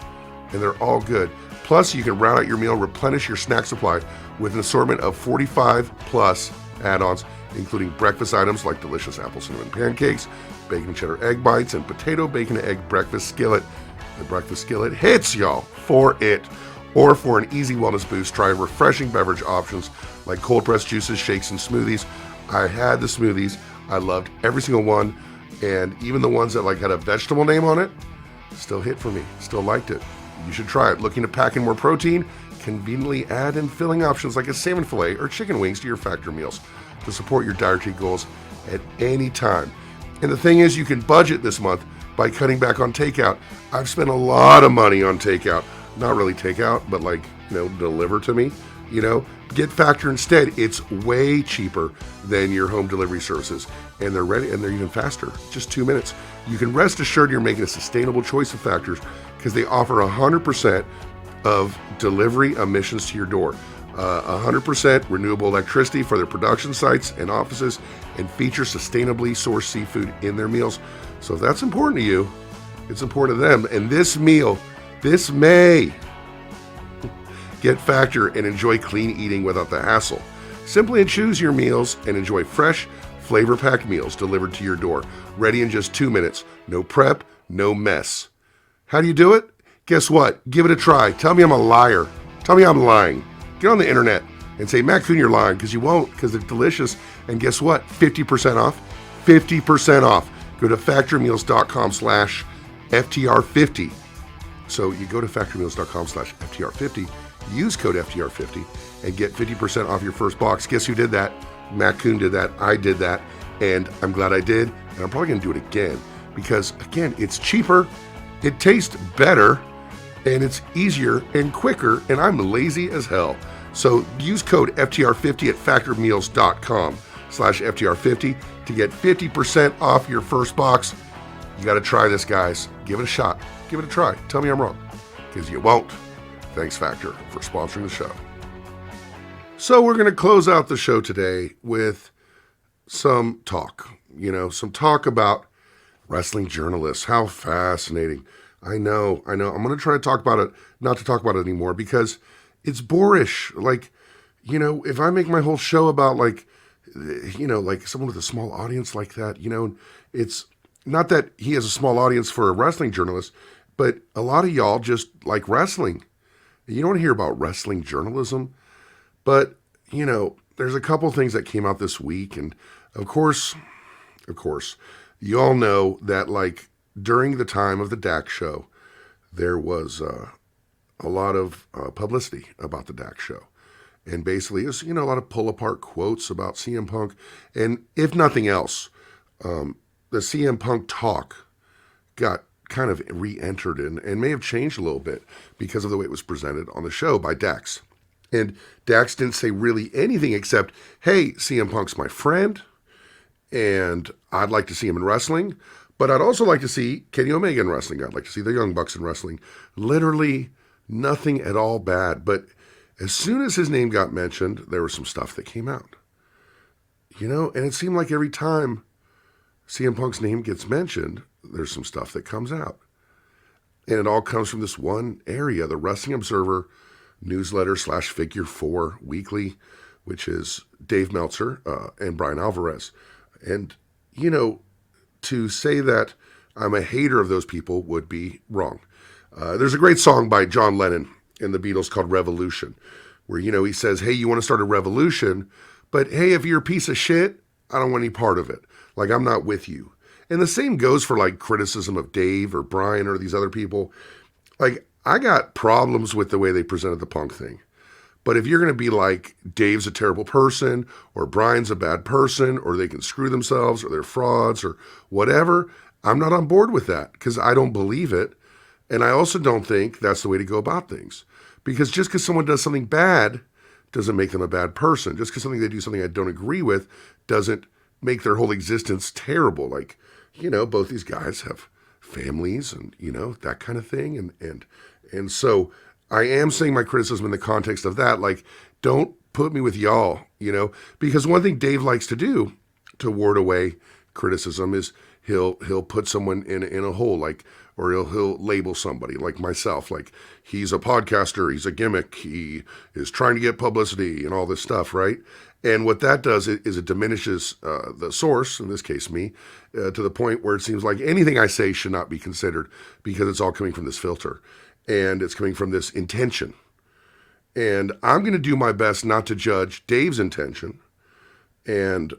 And they're all good. Plus, you can round out your meal, replenish your snack supply with an assortment of 45 plus add-ons, including breakfast items like delicious apple cinnamon pancakes, bacon and cheddar egg bites, and potato bacon and egg breakfast skillet. The breakfast skillet hits y'all for it. Or for an easy wellness boost, try refreshing beverage options like cold pressed juices, shakes, and smoothies. I had the smoothies. I loved every single one. And even the ones that had a vegetable name on it, still hit for me. Still liked it. You should try it. Looking to pack in more protein? Conveniently add in filling options like a salmon fillet or chicken wings to your Factor meals to support your dietary goals at any time. And the thing is, you can budget this month by cutting back on takeout. I've spent a lot of money on takeout. Not really takeout, but deliver to me. You know, get Factor instead. It's way cheaper than your home delivery services, and they're ready, and they're even faster. Just 2 minutes. You can rest assured you're making a sustainable choice of Factors because they offer 100% of delivery emissions to your door, 100% renewable electricity for their production sites and offices, and feature sustainably sourced seafood in their meals. So if that's important to you, it's important to them. And this meal, this May, get Factor and enjoy clean eating without the hassle. Simply choose your meals and enjoy fresh, flavor-packed meals delivered to your door, ready in just 2 minutes. No prep, no mess. How do you do it? Guess what? Give it a try. Tell me I'm a liar. Tell me I'm lying. Get on the internet and say, Matt Coon, you're lying, because you won't, because they're delicious. And guess what? 50% off. 50% off. Go to factormeals.com/FTR50. So you go to factormeals.com/FTR50, use code FTR50, and get 50% off your first box. Guess who did that? Matt Coon did that. I did that. And I'm glad I did. And I'm probably going to do it again because, again, it's cheaper, it tastes better, and it's easier and quicker, and I'm lazy as hell. So use code FTR50 at factormeals.com/FTR50 to get 50% off your first box. You got to try this, guys. Give it a shot. Give it a try. Tell me I'm wrong, because you won't. Thanks, Factor, for sponsoring the show. So we're going to close out the show today with some talk. Some talk about wrestling journalists. How fascinating. I know. I'm going to try to talk about it, not to talk about it anymore, because it's boorish. If I make my whole show about like someone with a small audience like that, it's not that he has a small audience for a wrestling journalist, but a lot of y'all just like wrestling. You don't want to hear about wrestling journalism, but there's a couple things that came out this week. And of course, you all know that during the time of the Dax show, there was a lot of publicity about the Dax show. And basically, it was, a lot of pull-apart quotes about CM Punk. And if nothing else, the CM Punk talk got kind of re-entered and may have changed a little bit because of the way it was presented on the show by Dax. And Dax didn't say really anything except, hey, CM Punk's my friend, and I'd like to see him in wrestling, but I'd also like to see Kenny Omega in wrestling. I'd like to see the Young Bucks in wrestling. Literally nothing at all bad. But as soon as his name got mentioned, there was some stuff that came out. And it seemed like every time CM Punk's name gets mentioned, there's some stuff that comes out. And it all comes from this one area, the Wrestling Observer newsletter /Figure 4 weekly, which is Dave Meltzer and Brian Alvarez. And, to say that I'm a hater of those people would be wrong. There's a great song by John Lennon and the Beatles called Revolution, where, he says, hey, you want to start a revolution, but hey, if you're a piece of shit, I don't want any part of it. I'm not with you. And the same goes for criticism of Dave or Brian or these other people. I got problems with the way they presented the Punk thing. But if you're going to be like, Dave's a terrible person, or Brian's a bad person, or they can screw themselves, or they're frauds, or whatever, I'm not on board with that because I don't believe it. And I also don't think that's the way to go about things. Because just because someone does something bad doesn't make them a bad person. Just because they do something I don't agree with doesn't make their whole existence terrible. Both these guys have families and, that kind of thing. And so I am saying my criticism in the context of that, don't put me with y'all, because one thing Dave likes to do to ward away criticism is he'll put someone in a hole, or he'll label somebody like myself, he's a podcaster, he's a gimmick, he is trying to get publicity and all this stuff, right? And what that does is it diminishes the source, in this case me, to the point where it seems like anything I say should not be considered because it's all coming from this filter. And it's coming from this intention. And I'm going to do my best not to judge Dave's intention. And,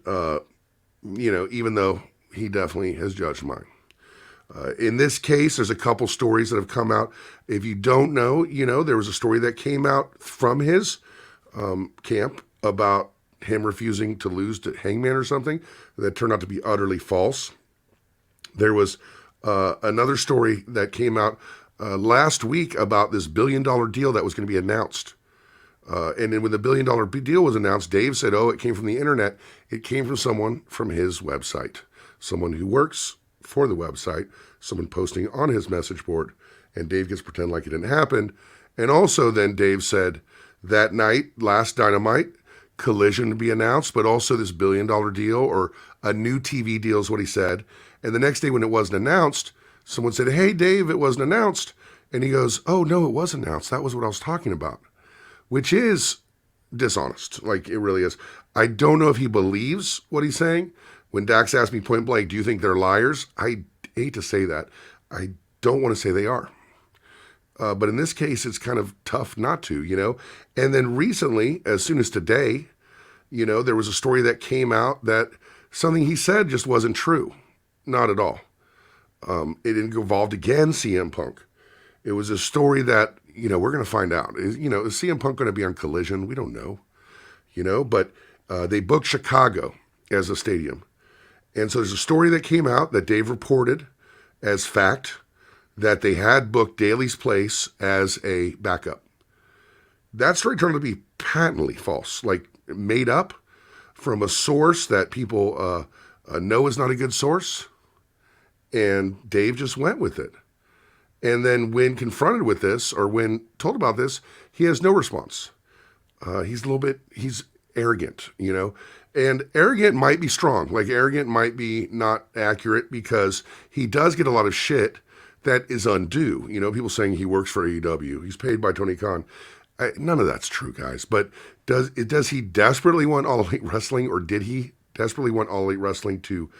even though he definitely has judged mine. In this case, there's a couple stories that have come out. If you don't know, there was a story that came out from his camp about him refusing to lose to Hangman or something that turned out to be utterly false. There was another story that came out last week about this $1 billion deal that was going to be announced And then when the $1 billion deal was announced, Dave said, oh, it came from the internet. It came from someone from his website, someone who works for the website, someone posting on his message board. And Dave gets to pretend like it didn't happen. And also then Dave said that night, last Dynamite, Collision to be announced, but also this $1 billion deal or a new TV deal is what he said. And the next day when it wasn't announced, someone said, hey, Dave, it wasn't announced. And he goes, oh, no, it was announced. That was what I was talking about, which is dishonest. Like, it really is. I don't know if he believes what he's saying. When Dax asked me point blank, do you think they're liars? I hate to say that. I don't want to say they are. But in this case, it's kind of tough not to, you know. And then recently, as soon as today, you know, there was a story that came out that something he said just wasn't true. Not at all. It involved, again, CM Punk. It was a story that, you know, we're going to find out. Is CM Punk going to be on Collision? We don't know, you know. But they booked Chicago as a stadium. And so there's a story that came out that Dave reported as fact, that they had booked Daly's Place as a backup. That story turned out to be patently false, like made up from a source that people know is not a good source. And Dave just went with it. And then when confronted with this, or when told about this, he has no response. He's arrogant, you know. And arrogant might be strong. Like, arrogant might be not accurate because he does get a lot of shit that is undue. You know, people saying he works for AEW. He's paid by Tony Khan. None of that's true, guys. But does he desperately want All Elite Wrestling, or did he desperately want All Elite Wrestling to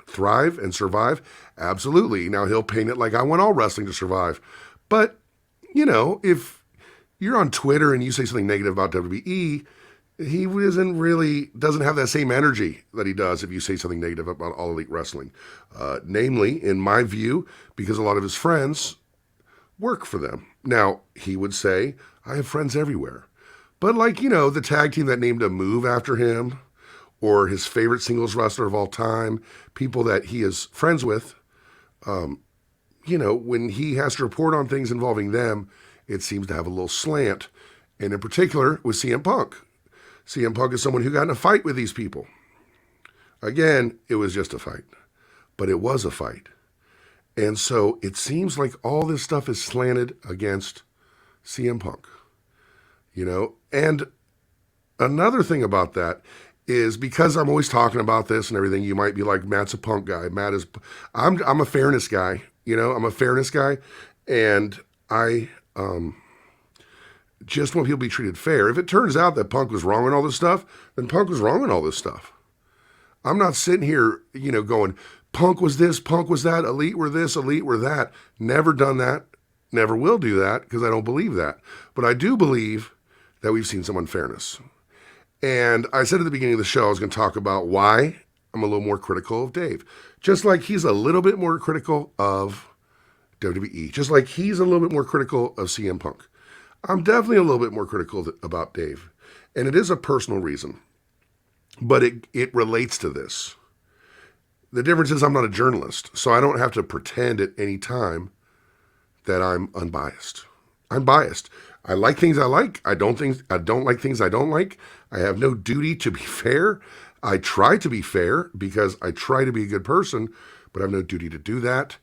thrive and survive? Absolutely. Now, he'll paint it like, I want all wrestling to survive. But, you know, if you're on Twitter and you say something negative about WWE, he doesn't have that same energy that he does if you say something negative about All Elite Wrestling. Namely, in my view, because a lot of his friends work for them. Now, he would say, I have friends everywhere. But like, you know, the tag team that named a move after him, or his favorite singles wrestler of all time, people that he is friends with, you know, when he has to report on things involving them, it seems to have a little slant. And in particular, with CM Punk. CM Punk is someone who got in a fight with these people. Again, it was just a fight, but it was a fight. And so it seems like all this stuff is slanted against CM Punk, you know. And another thing about that is, because I'm always talking about this and everything, you might be like, Matt's a Punk guy. I'm a fairness guy, you know. I'm a fairness guy, and I just want people to be treated fair. If it turns out that Punk was wrong on all this stuff, then Punk was wrong on all this stuff. I'm not sitting here, you know, going, Punk was this, Punk was that, Elite were this, Elite were that. Never done that. Never will do that, because I don't believe that. But I do believe that we've seen some unfairness. And I said at the beginning of the show I was going to talk about why I'm a little more critical of Dave. Just like he's a little bit more critical of WWE. Just like he's a little bit more critical of CM Punk. I'm definitely a little bit more critical about Dave. And it is a personal reason. But it relates to this. The difference is I'm not a journalist, so I don't have to pretend at any time that I'm unbiased. I'm biased. I like things I like. I don't like things I don't like. I have no duty to be fair. I try to be fair because I try to be a good person, but I have no duty to do that.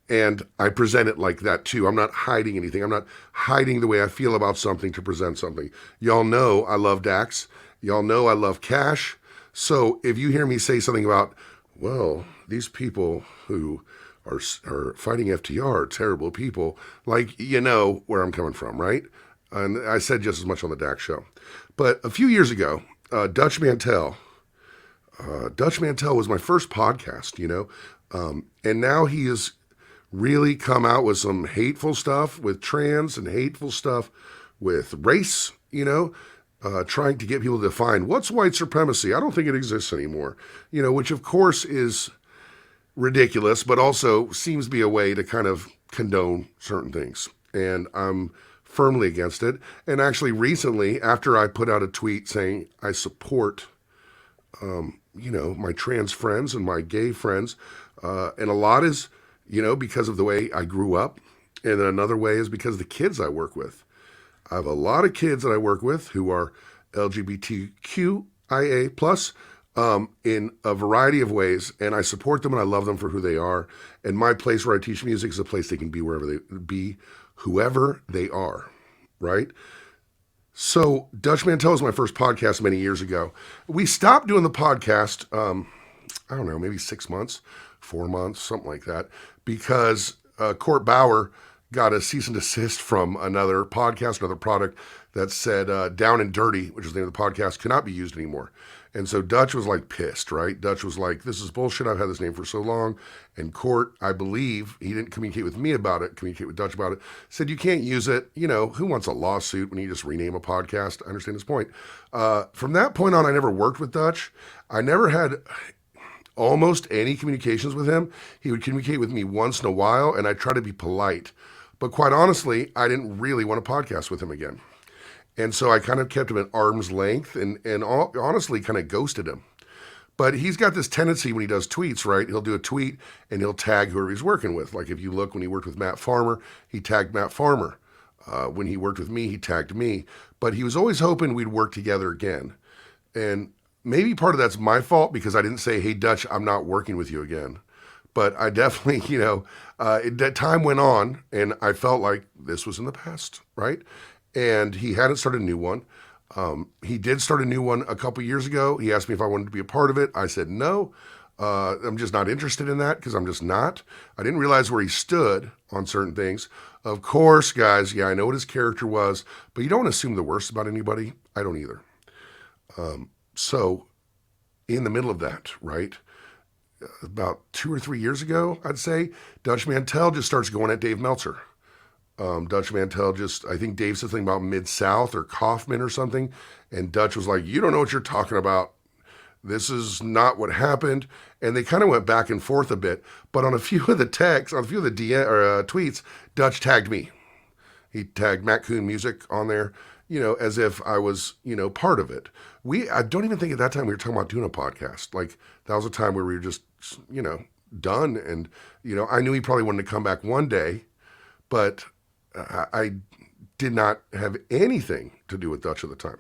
And I present it like that too. I'm not hiding anything. I'm not hiding the way I feel about something to present something. Y'all know I love Dax. Y'all know I love Cash. So if you hear me say something about, well, these people who are fighting FTR are terrible people, like, you know where I'm coming from, right? And I said just as much on the Dax show. But a few years ago, Dutch Mantel was my first podcast, you know, and now he has really come out with some hateful stuff with trans and hateful stuff with race, you know, trying to get people to define what's white supremacy. I don't think it exists anymore, you know, which of course is ridiculous, but also seems to be a way to kind of condone certain things. And I'm firmly against it. And actually recently, after I put out a tweet saying I support, you know, my trans friends and my gay friends, and a lot is, you know, because of the way I grew up. And then another way is because of the kids I work with. I have a lot of kids that I work with who are LGBTQIA plus in a variety of ways, and I support them and I love them for who they are. And my place where I teach music is a place they can be wherever they be, whoever they are, right? So Dutch Mantell was my first podcast many years ago. We stopped doing the podcast, I don't know, maybe 6 months, 4 months, something like that, because Court Bauer got a cease and desist from another podcast, another product that said Down and Dirty, which is the name of the podcast, cannot be used anymore. And so Dutch was like pissed, right? Dutch was like, this is bullshit. I've had this name for so long. And Court, I believe, he didn't communicate with me about it, communicate with Dutch about it, said, you can't use it. You know, who wants a lawsuit when you just rename a podcast? I understand his point. From that point on, I never worked with Dutch. I never had almost any communications with him. He would communicate with me once in a while, and I try to be polite. But quite honestly, I didn't really want to podcast with him again. And so I kind of kept him at arm's length and honestly kind of ghosted him. But he's got this tendency when he does tweets, right? He'll do a tweet and he'll tag whoever he's working with. Like if you look when he worked with Matt Farmer, he tagged Matt Farmer. When he worked with me, he tagged me. But he was always hoping we'd work together again. And maybe part of that's my fault because I didn't say, hey, Dutch, I'm not working with you again. But I definitely, that time went on and I felt like this was in the past, right? And he hadn't started a new one. He did start a new one a couple years ago. He asked me if I wanted to be a part of it. I said no. I'm just not interested in that because I'm just not. I didn't realize where he stood on certain things. Of course, guys, yeah, I know what his character was, but you don't assume the worst about anybody. I don't either. So in the middle of that, right, about 2 or 3 years ago, I'd say, Dutch Mantell just starts going at Dave Meltzer. Dutch Mantell I think Dave said something about Mid-South or Kaufman or something, and Dutch was like, you don't know what you're talking about. This is not what happened. And they kind of went back and forth a bit. But on a few of the texts, on a few of the tweets, Dutch tagged me. He tagged Matt Coon Music on there, as if I was, part of it. I don't even think at that time we were talking about doing a podcast. Like that was a time where we were just, done. And, I knew he probably wanted to come back one day, but I did not have anything to do with Dutch at the time.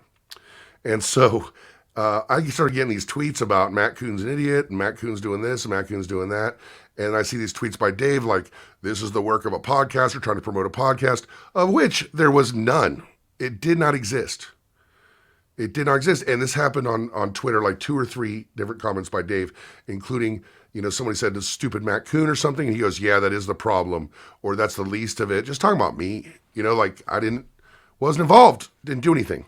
And so I started getting these tweets about Matt Coon's an idiot, and Matt Coon's doing this, and Matt Coon's doing that. And I see these tweets by Dave like, this is the work of a podcaster trying to promote a podcast, of which there was none. It did not exist. It did not exist. And this happened on Twitter, like 2 or 3 different comments by Dave, including, somebody said this stupid Matt Coon or something. And he goes, yeah, that is the problem. Or that's the least of it. Just talking about me, like I wasn't involved, didn't do anything.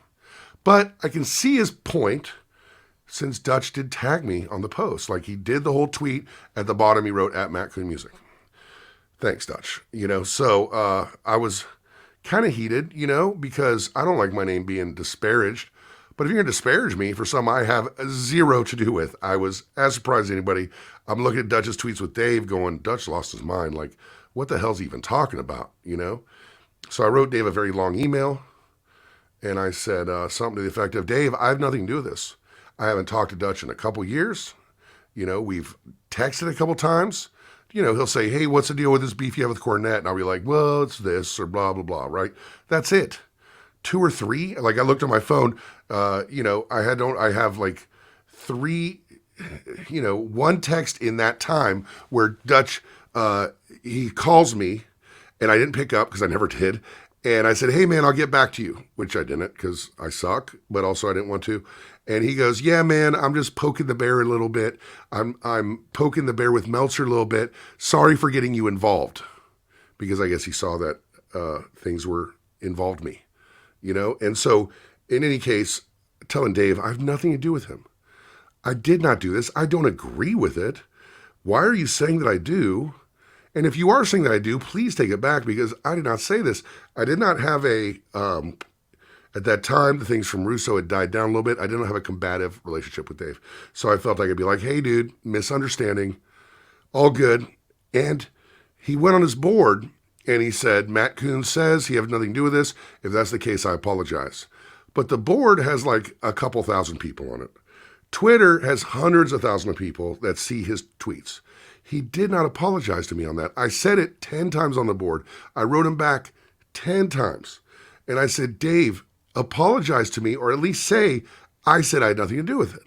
But I can see his point since Dutch did tag me on the post. Like he did the whole tweet at the bottom. He wrote at Matt Coon Music. Thanks, Dutch. So I was kind of heated, because I don't like my name being disparaged. But if you're going to disparage me for something I have zero to do with, I was as surprised as anybody. I'm looking at Dutch's tweets with Dave going, Dutch lost his mind. Like, what the hell's he even talking about, So I wrote Dave a very long email, and I said something to the effect of, Dave, I have nothing to do with this. I haven't talked to Dutch in a couple years. We've texted a couple times. He'll say, hey, what's the deal with this beef you have with Cornette? And I'll be like, well, it's this or blah, blah, blah, right? That's it. 2 or 3. Like I looked at my phone, I have like 3, one text in that time where Dutch, he calls me and I didn't pick up because I never did. And I said, hey man, I'll get back to you, which I didn't because I suck, but also I didn't want to. And he goes, yeah, man, I'm just poking the bear a little bit. I'm poking the bear with Meltzer a little bit. Sorry for getting you involved, because I guess he saw that things were involved me. And so in any case, telling Dave, I have nothing to do with him. I did not do this. I don't agree with it. Why are you saying that I do? And if you are saying that I do, please take it back because I did not say this. I did not have at that time, the things from Russo had died down a little bit. I didn't have a combative relationship with Dave. So I felt I could be like, hey dude, misunderstanding, all good. And he went on his board and he said, Matt Coon says he has nothing to do with this. If that's the case, I apologize. But the board has like a couple thousand people on it. Twitter has hundreds of thousands of people that see his tweets. He did not apologize to me on that. I said it 10 times on the board. I wrote him back 10 times. And I said, Dave, apologize to me, or at least say I said I had nothing to do with it.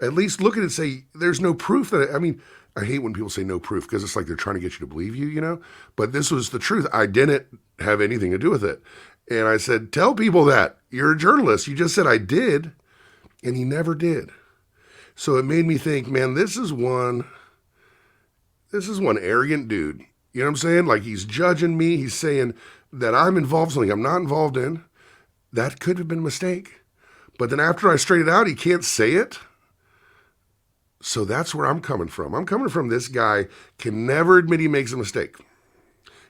At least look at it and say, there's no proof that, I hate when people say no proof because it's like they're trying to get you to believe you, you know? But this was the truth. I didn't have anything to do with it. And I said, tell people that. You're a journalist. You just said I did. And he never did. So it made me think, man, this is one arrogant dude. You know what I'm saying? Like, he's judging me. He's saying that I'm involved in something I'm not involved in. That could have been a mistake. But then after I straighten it out, he can't say it. So that's where I'm coming from. I'm coming from this guy can never admit he makes a mistake.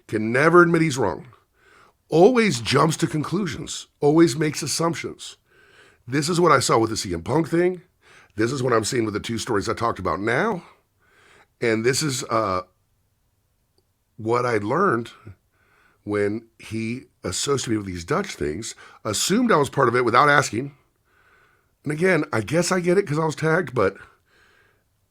Can never admit he's wrong. Always jumps to conclusions. Always makes assumptions. This is what I saw with the CM Punk thing. This is what I'm seeing with the two stories I talked about now. And this is what I learned when he associated me with these Dutch things, assumed I was part of it without asking. And again, I guess I get it because I was tagged, but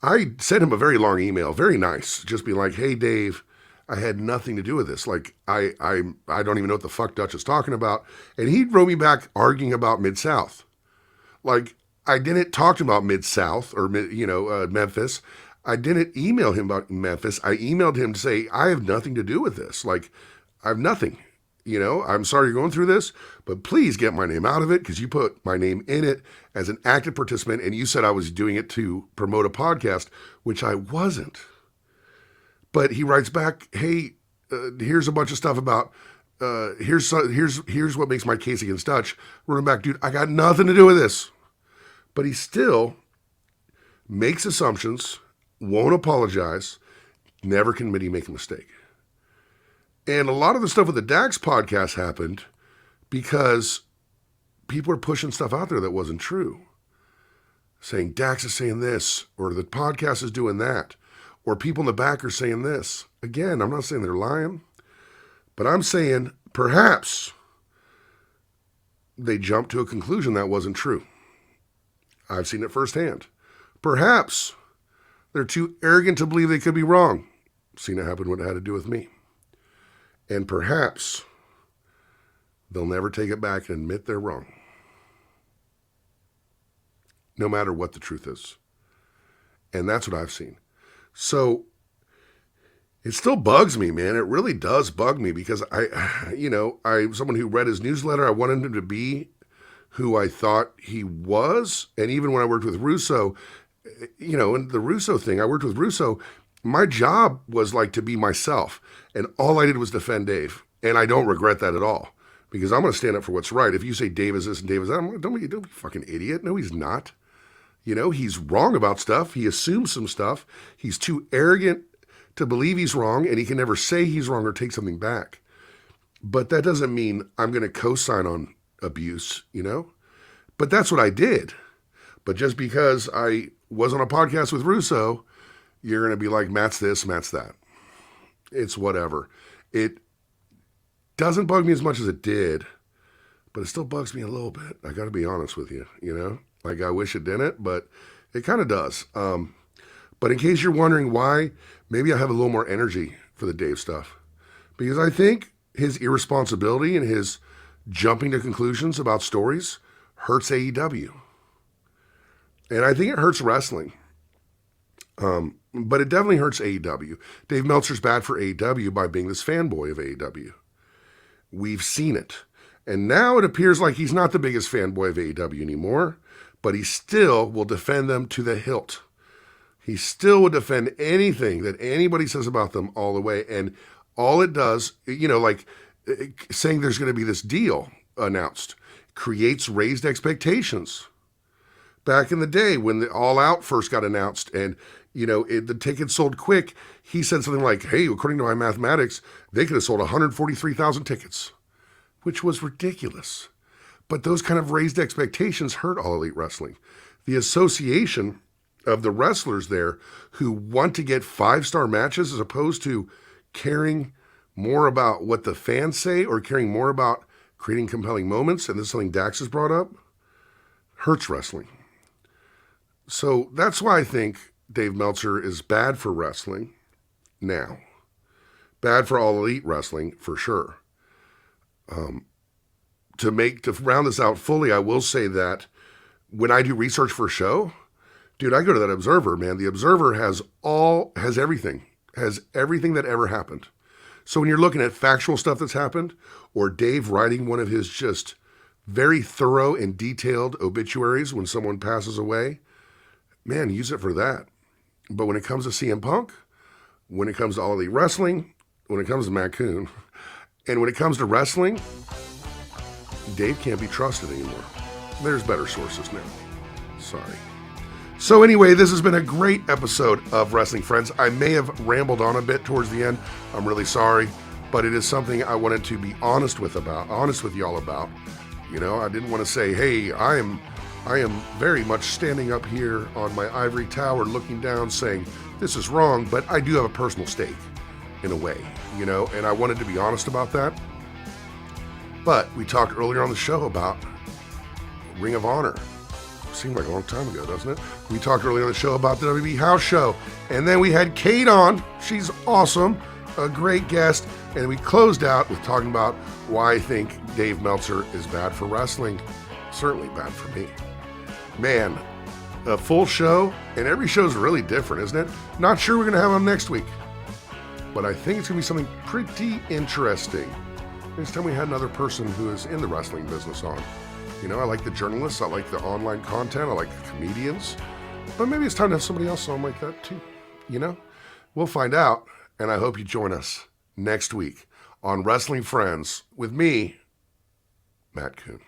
I sent him a very long email, very nice, just be like, hey, Dave, I had nothing to do with this. Like, I don't even know what the fuck Dutch is talking about. And he wrote me back arguing about Mid-South. Like, I didn't talk to him about Mid-South or, Memphis. I didn't email him about Memphis. I emailed him to say, I have nothing to do with this. Like, I have nothing. You know, I'm sorry you're going through this, but please get my name out of it because you put my name in it as an active participant and you said I was doing it to promote a podcast, which I wasn't. But he writes back, hey, here's a bunch of stuff about, here's what makes my case against Dutch. Running back, dude, I got nothing to do with this. But he still makes assumptions, won't apologize, never can admit he made a mistake. And a lot of the stuff with the Dax podcast happened because people are pushing stuff out there that wasn't true. Saying Dax is saying this, or the podcast is doing that, or people in the back are saying this. Again, I'm not saying they're lying, but I'm saying perhaps they jumped to a conclusion that wasn't true. I've seen it firsthand. Perhaps they're too arrogant to believe they could be wrong. Seen it happen when it had to do with me. And perhaps they'll never take it back and admit they're wrong. No matter what the truth is. And that's what I've seen. So it still bugs me, man. It really does bug me because I'm someone who read his newsletter. I wanted him to be who I thought he was. And even when I worked with Russo, in the Russo thing, I worked with Russo. My job was like to be myself. And all I did was defend Dave. And I don't regret that at all. Because I'm going to stand up for what's right. If you say Dave is this and Dave is that, don't be a fucking idiot. No, he's not. He's wrong about stuff. He assumes some stuff. He's too arrogant to believe he's wrong. And he can never say he's wrong or take something back. But that doesn't mean I'm going to co-sign on abuse, But that's what I did. But just because I was on a podcast with Russo, you're going to be like, Matt's this, Matt's that. It's whatever. It doesn't bug me as much as it did, but it still bugs me a little bit. I got to be honest with you, Like, I wish it didn't, but it kind of does. But in case you're wondering why, maybe I have a little more energy for the Dave stuff. Because I think his irresponsibility and his jumping to conclusions about stories hurts AEW. And I think it hurts wrestling. But it definitely hurts AEW. Dave Meltzer's bad for AEW by being this fanboy of AEW. We've seen it. And now it appears like he's not the biggest fanboy of AEW anymore, but he still will defend them to the hilt. He still would defend anything that anybody says about them all the way. And all it does, like saying there's going to be this deal announced, creates raised expectations. Back in the day when the All Out first got announced and, the tickets sold quick, he said something like, hey, according to my mathematics, they could have sold 143,000 tickets, which was ridiculous. But those kind of raised expectations hurt All Elite Wrestling. The association of the wrestlers there who want to get 5-star matches as opposed to caring more about what the fans say or caring more about creating compelling moments, and this is something Dax has brought up, hurts wrestling. So that's why I think Dave Meltzer is bad for wrestling now. Bad for All Elite Wrestling, for sure. to round this out fully, I will say that when I do research for a show, dude, I go to that Observer, man. The Observer has everything that ever happened. So when you're looking at factual stuff that's happened, or Dave writing one of his just very thorough and detailed obituaries when someone passes away, man, use it for that. But when it comes to CM Punk, when it comes to All Elite Wrestling, when it comes to Matt Coon, and when it comes to wrestling, Dave can't be trusted anymore. There's better sources now. Sorry. So anyway, this has been a great episode of Wrestling Friends. I may have rambled on a bit towards the end. I'm really sorry, but it is something I wanted to be honest with y'all about. You know, I didn't want to say, hey, I am very much standing up here on my ivory tower looking down saying, this is wrong, but I do have a personal stake in a way, you know, and I wanted to be honest about that. But we talked earlier on the show about Ring of Honor. Seemed like a long time ago, doesn't it? We talked earlier on the show about the WWE House Show. And then we had Kate on. She's awesome. A great guest. And we closed out with talking about why I think Dave Meltzer is bad for wrestling. Certainly bad for me. Man, a full show. And every show's really different, isn't it? Not sure we're going to have him next week. But I think it's going to be something pretty interesting. Next time we had another person who is in the wrestling business on. You know, I like the journalists, I like the online content, I like the comedians, but maybe it's time to have somebody else on like that too, you know? We'll find out, and I hope you join us next week on Wrestling Friends with me, Matt Coon.